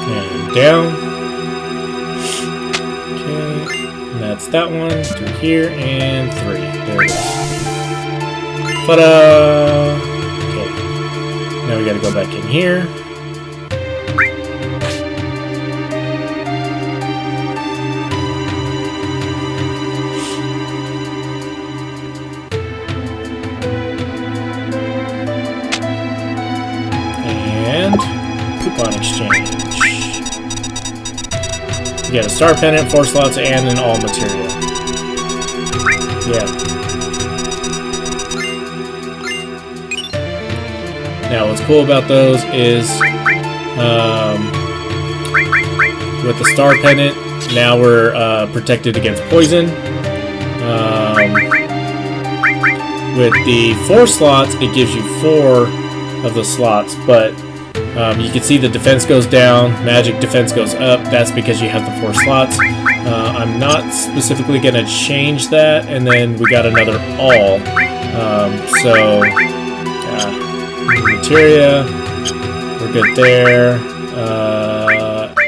And down. Okay, and that's that one. Through here and 3. There it is. Ta-da! Okay. Now we gotta go back in here. And coupon exchange. You get a star pennant, 4 slots, and an all material. Yeah. Now, what's cool about those is with the star pennant, now we're protected against poison. With the 4 slots, it gives you 4 of the slots, but you can see the defense goes down, magic defense goes up. That's because you have the 4 slots. I'm not specifically going to change that, and then we got another all. Materia, we're good there.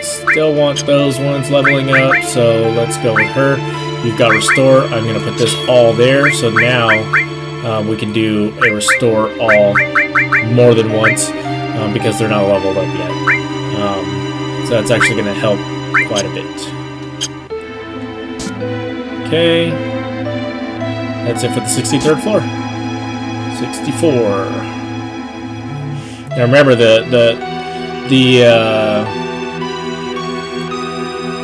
Still want those ones leveling up, so let's go with her. You've got restore. I'm going to put this all there, so now we can do a restore all more than once because they're not leveled up yet. So that's actually going to help quite a bit. Okay, that's it for the 63rd floor. 64. Now remember the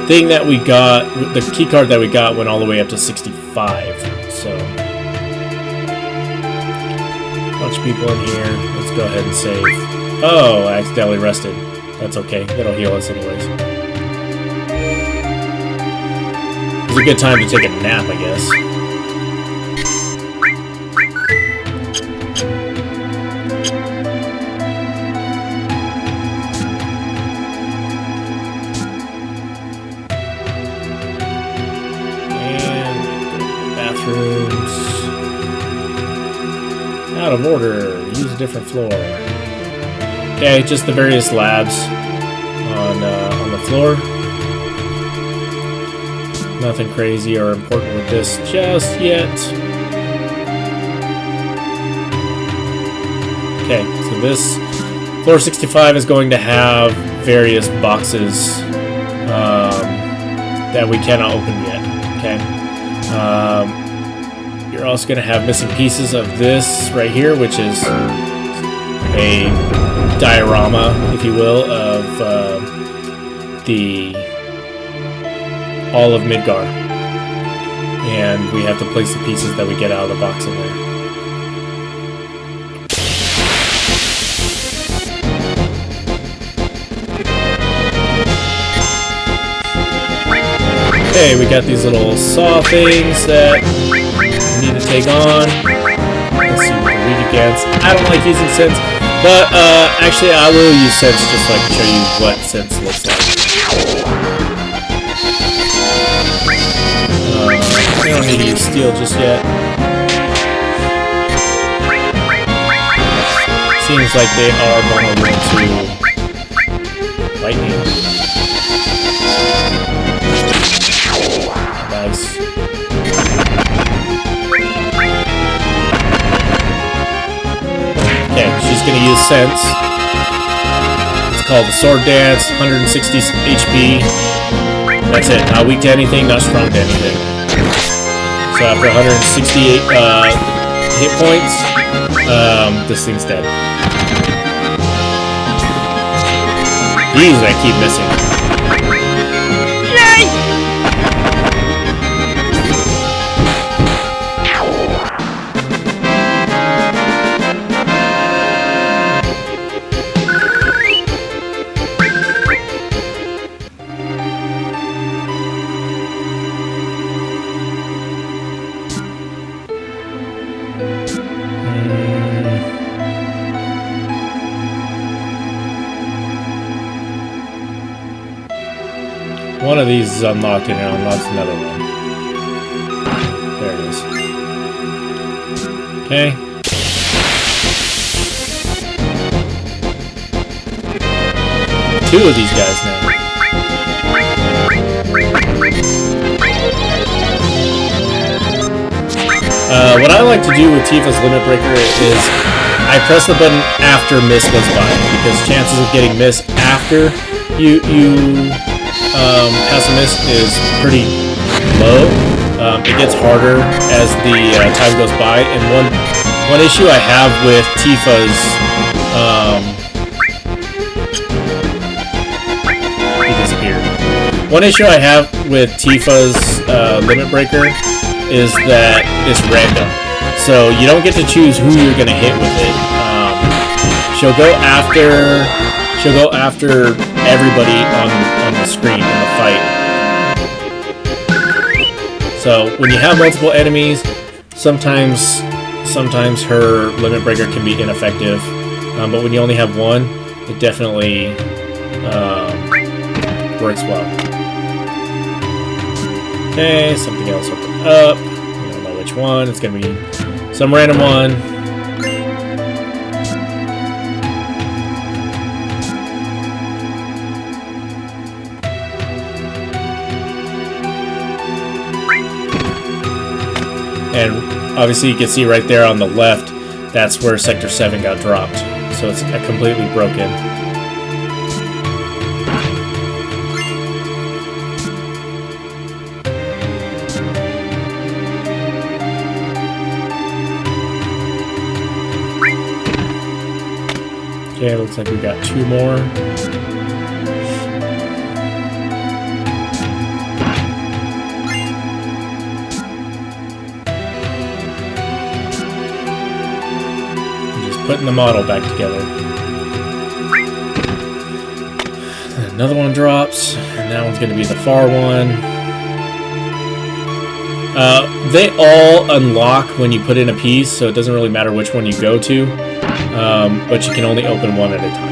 thing that we got, the key card that we got went all the way up to 65. So a bunch of people in here. Let's go ahead and save. Oh, I accidentally rested. That's okay. It'll heal us anyways. It's a good time to take a nap, I guess. Out of order. Use a different floor. Okay, just the various labs on the floor. Nothing crazy or important with this just yet. Okay, so this floor 65 is going to have various boxes that we cannot open yet. Okay. You're also going to have missing pieces of this right here, which is a diorama, if you will, of all of Midgar. And we have to place the pieces that we get out of the box in there. Okay, we got these little saw things that need to take on. Let's see what we can read against. I don't like using sense, but actually I will use sense just so I can show you what sense looks like. We don't need to use steel just yet. Seems like they are vulnerable to lightning. Nice. Okay, she's gonna use sense. It's called the sword dance, 160 HP. That's it. Not weak to anything, not strong to anything. So after 168 hit points, this thing's dead. These I keep missing. One of these is unlocked and it unlocks another one. There it is. Okay. Two of these guys now. What I like to do with Tifa's Limit Breaker is I press the button after Miss goes by, because chances of getting Miss after you pass a miss is pretty low. It gets harder as the time goes by, and one issue I have with Tifa's he disappeared. One issue I have with Tifa's Limit Breaker is that it's random, so you don't get to choose who you're gonna hit with it. She'll go after everybody on the screen in the fight. So when you have multiple enemies, sometimes her Limit Breaker can be ineffective. But when you only have one, it definitely works well. Okay, something else opened up. I don't know which one. It's gonna be some random one. And obviously you can see right there on the left, that's where Sector 7 got dropped. So it's completely broken. Okay, looks like we got two more. Putting the model back together. Another one drops, and that one's going to be the far one. They all unlock when you put in a piece, so it doesn't really matter which one you go to, but you can only open one at a time.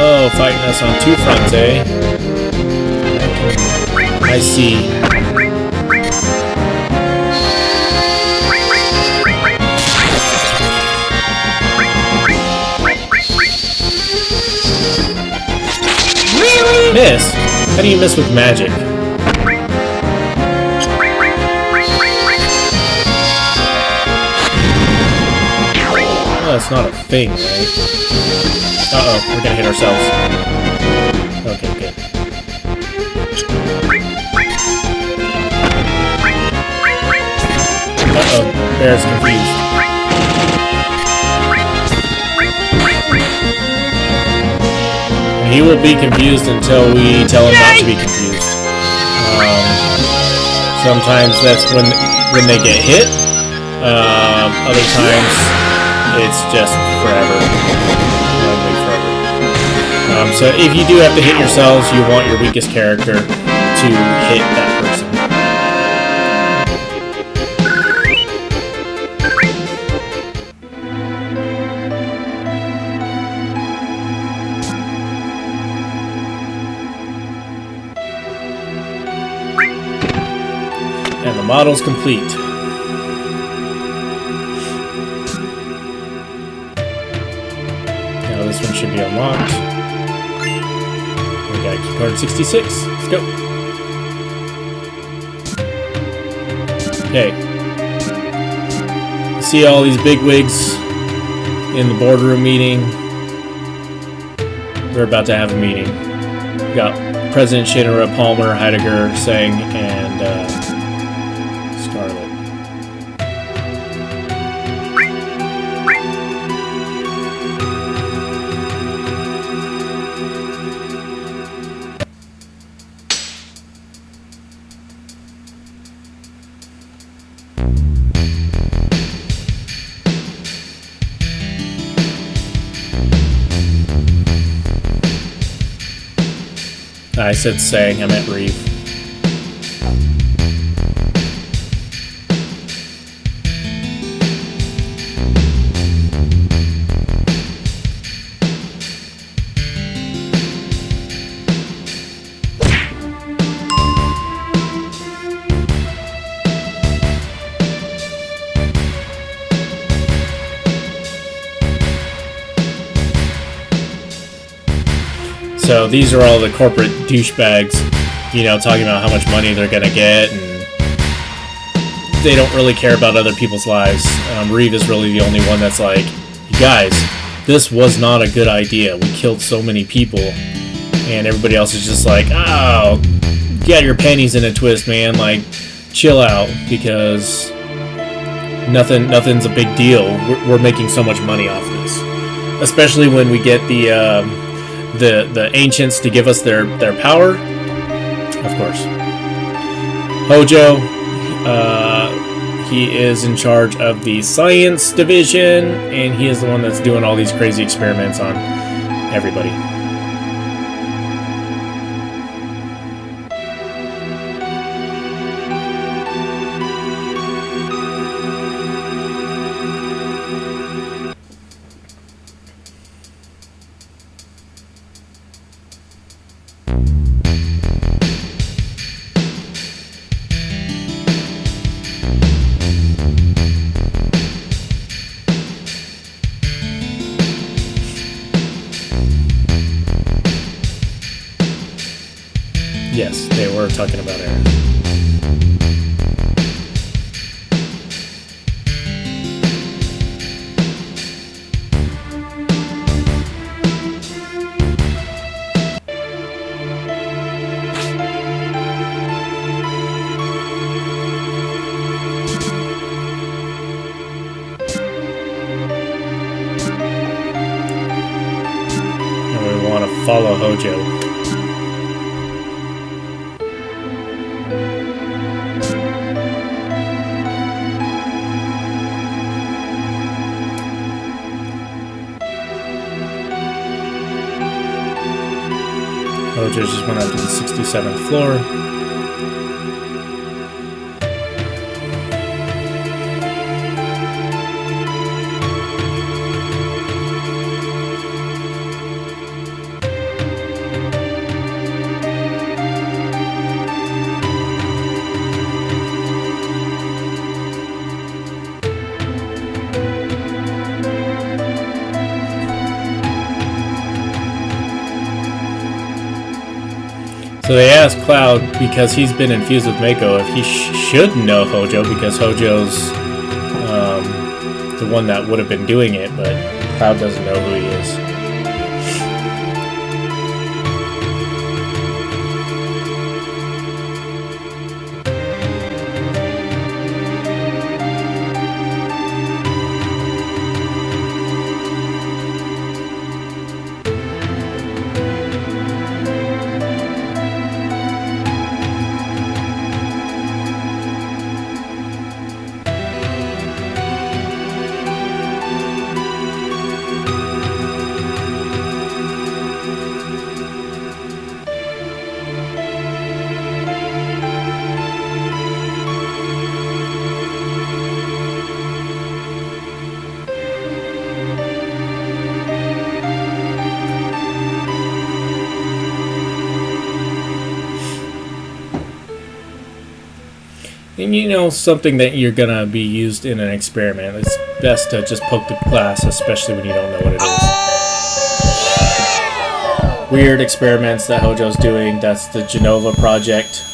Oh, fighting us on two fronts, eh? I see. Really? Miss? How do you miss with magic? Oh, that's not a thing, right? Uh-oh, we're gonna hit ourselves. Okay, good. Uh-oh, Bear's confused. And he will be confused until we tell him not to be confused. Sometimes that's when they get hit. Other times, it's just forever. So if you do have to hit yourselves, you want your weakest character to hit that person. And the model's complete. Now this one should be unlocked. We got key card 66. Let's go. Okay. See all these big wigs in the boardroom meeting. They're about to have a meeting. We got President Shinra, Palmer, Heidegger, Sang, and Scarlet. I said Sang, I meant Reeve. So these are all the corporate douchebags, you know, talking about how much money they're gonna get, and they don't really care about other people's lives. Reeve is really the only one that's like, you guys, this was not a good idea. We killed so many people, and everybody else is just like, oh, get your pennies in a twist, man. Like, chill out, because nothing's a big deal. We're making so much money off this, especially when we get the ancients to give us their power. Of course, Hojo, he is in charge of the science division, and he is the one that's doing all these crazy experiments on everybody. Yes, they were talking about Aaron. And we want to follow Hojo. Hojo just went up to the 67th floor. So they asked Cloud, because he's been infused with Mako, if he should know Hojo, because Hojo's the one that would have been doing it, but Cloud doesn't know who he is. And you know, something that you're gonna be used in an experiment, it's best to just poke the glass, especially when you don't know what it is. Weird experiments that Hojo's doing, that's the Genova project.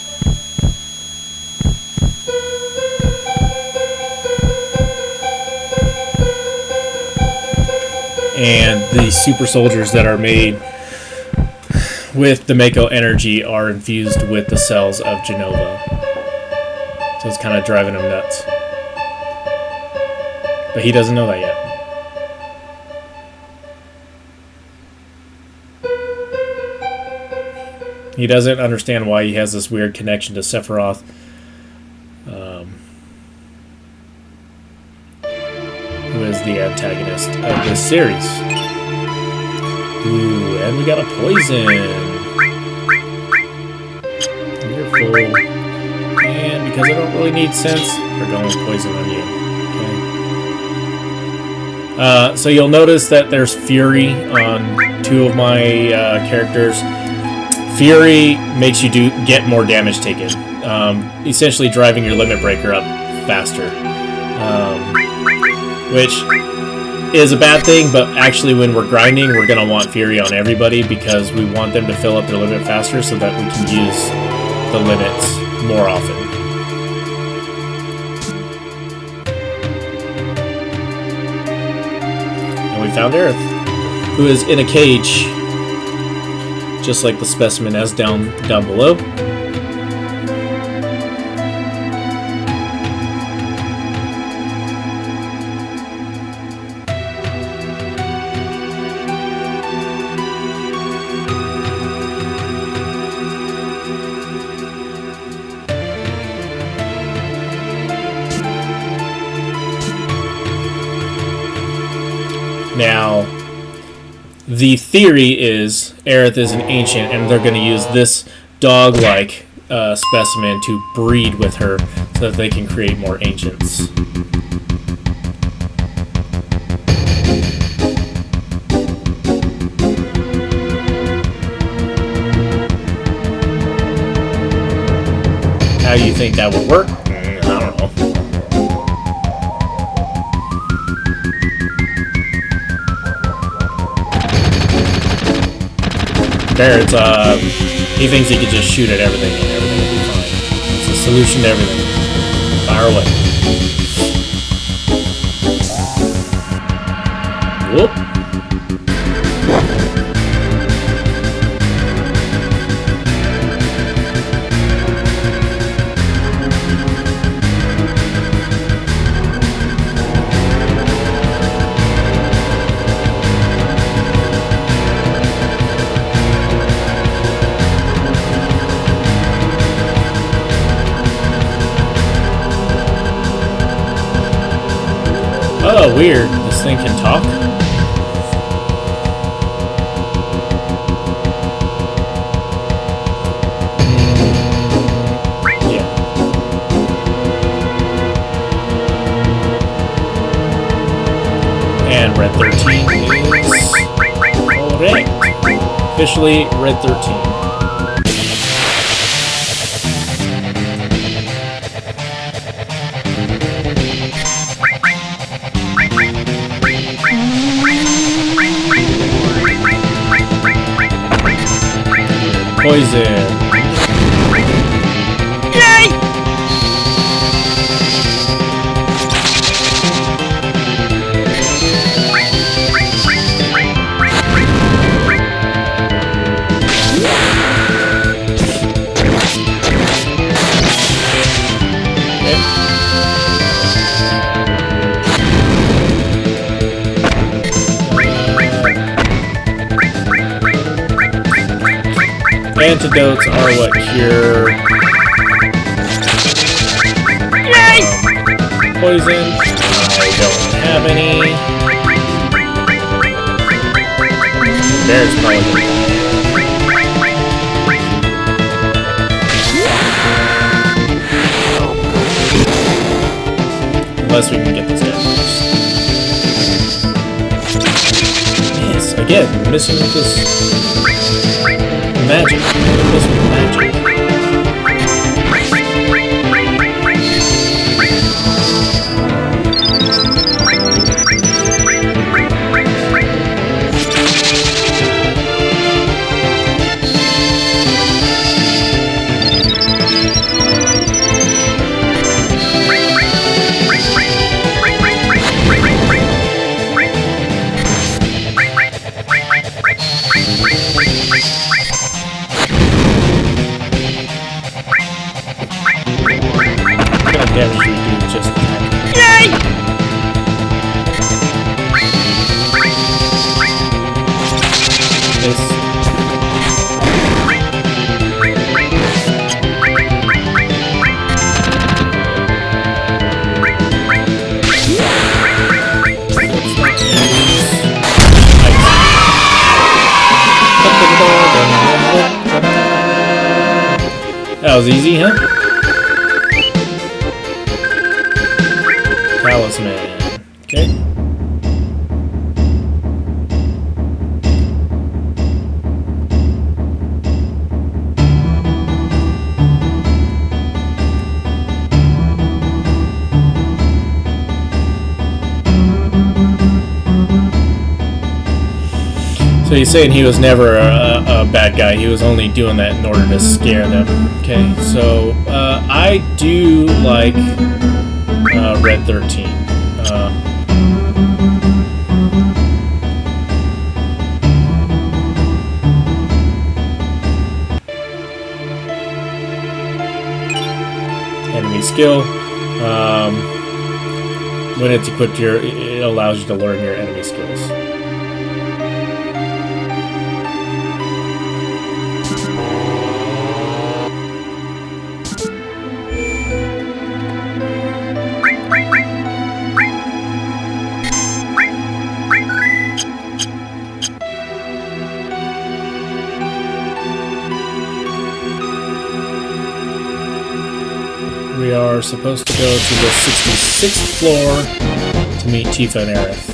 And the super soldiers that are made with the Mako energy are infused with the cells of Genova. So it's kind of driving him nuts. But he doesn't know that yet. He doesn't understand why he has this weird connection to Sephiroth. Who is the antagonist of this series. Ooh, and we got a poison. You're full. And because I don't really need sense, we're going with poison on you. Okay. So you'll notice that there's Fury on 2 of my characters. Fury makes you get more damage taken, essentially driving your limit breaker up faster, which is a bad thing, but actually when we're grinding, we're going to want Fury on everybody because we want them to fill up their limit faster so that we can use the limits more often. And we found Aerith, who is in a cage, just like the specimen as down below. Now, the theory is Aerith is an ancient, and they're going to use this dog-like specimen to breed with her so that they can create more ancients. How do you think that would work? I don't know. Barrett's, he thinks he could just shoot at everything and everything will be fine. It's a solution to everything. Fire away. Whoop. Oh, weird. This thing can talk? Yeah. And Red 13 is correct. Officially Red 13. Poison. Yay! Antidotes are what cure poison. I don't have any. There's probably unless we can get this guy first. Yes, again, missing this magic. This magic. damage do we do with just attack? Yay! This. That was easy, huh? Talisman. Okay. So he's saying he was never a bad guy. He was only doing that in order to scare them. Okay, so I do like Red 13. Enemy skill. When it's equipped, it allows you to learn your enemy skills. We are supposed to go to the 66th floor to meet Tifa and Aerith.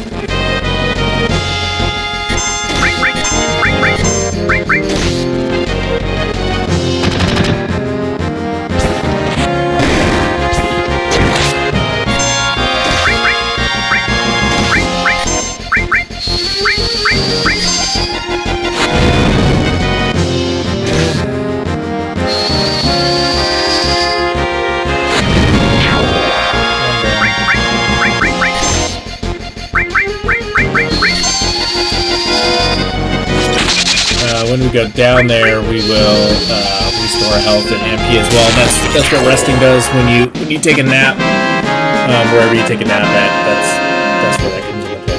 When we go down there, we will restore health and MP as well. And that's what resting does when you take a nap. Wherever you take a nap at, that's where that comes into play.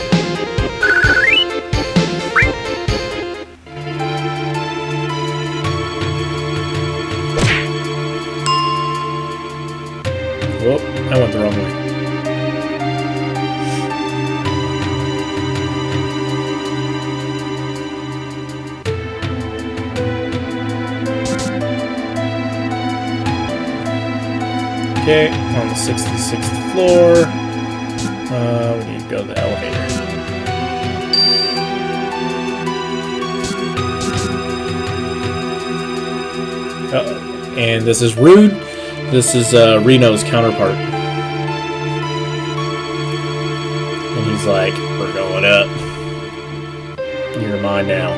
Whoop! I went the wrong way. Okay, on the 66th floor, we need to go to the elevator. Uh-oh. And this is Rude. This is Reno's counterpart. And he's like, we're going up. You're mine now.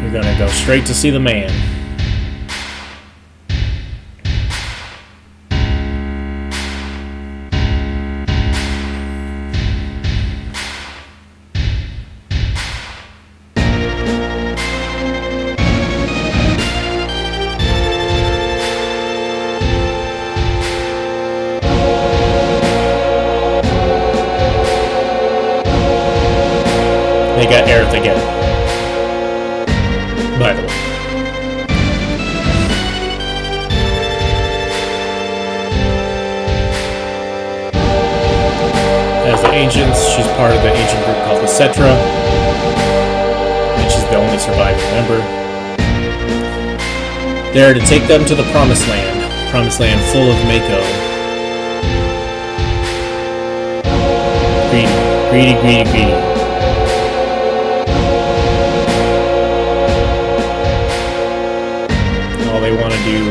You're gonna go straight to see the man. They got Aerith again. By the way. As the Ancients, she's part of the ancient group called the Cetra. And she's the only surviving member. They're to take them to the Promised Land. Promised Land full of Mako. Greedy, greedy, greedy, greedy. All they want to do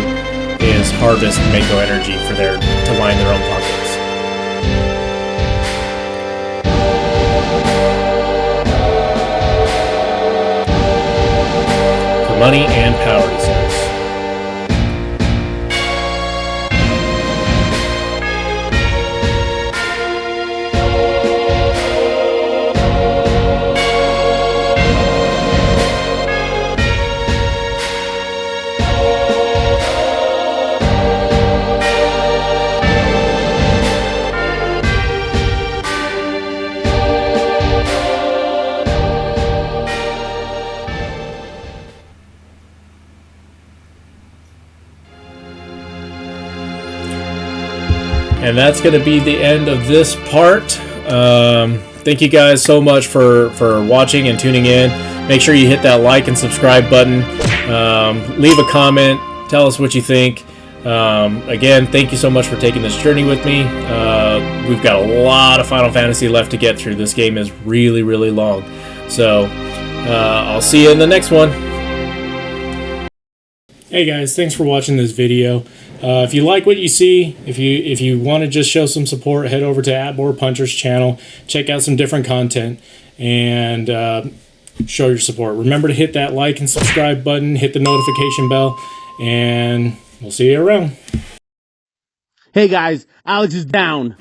is harvest Mako energy for to line their own pockets. For money and power, he says. And that's going to be the end of this part. Thank you guys so much for watching and tuning in. Make sure you hit that like and subscribe button. Leave a comment. Tell us what you think. Again, thank you so much for taking this journey with me. We've got a lot of Final Fantasy left to get through. This game is really, really long. So, I'll see you in the next one. Hey guys, thanks for watching this video. If you like what you see, if you want to just show some support, head over to @BoardPuncher's channel. Check out some different content and show your support. Remember to hit that like and subscribe button, hit the notification bell, and we'll see you around. Hey guys, Alex is down.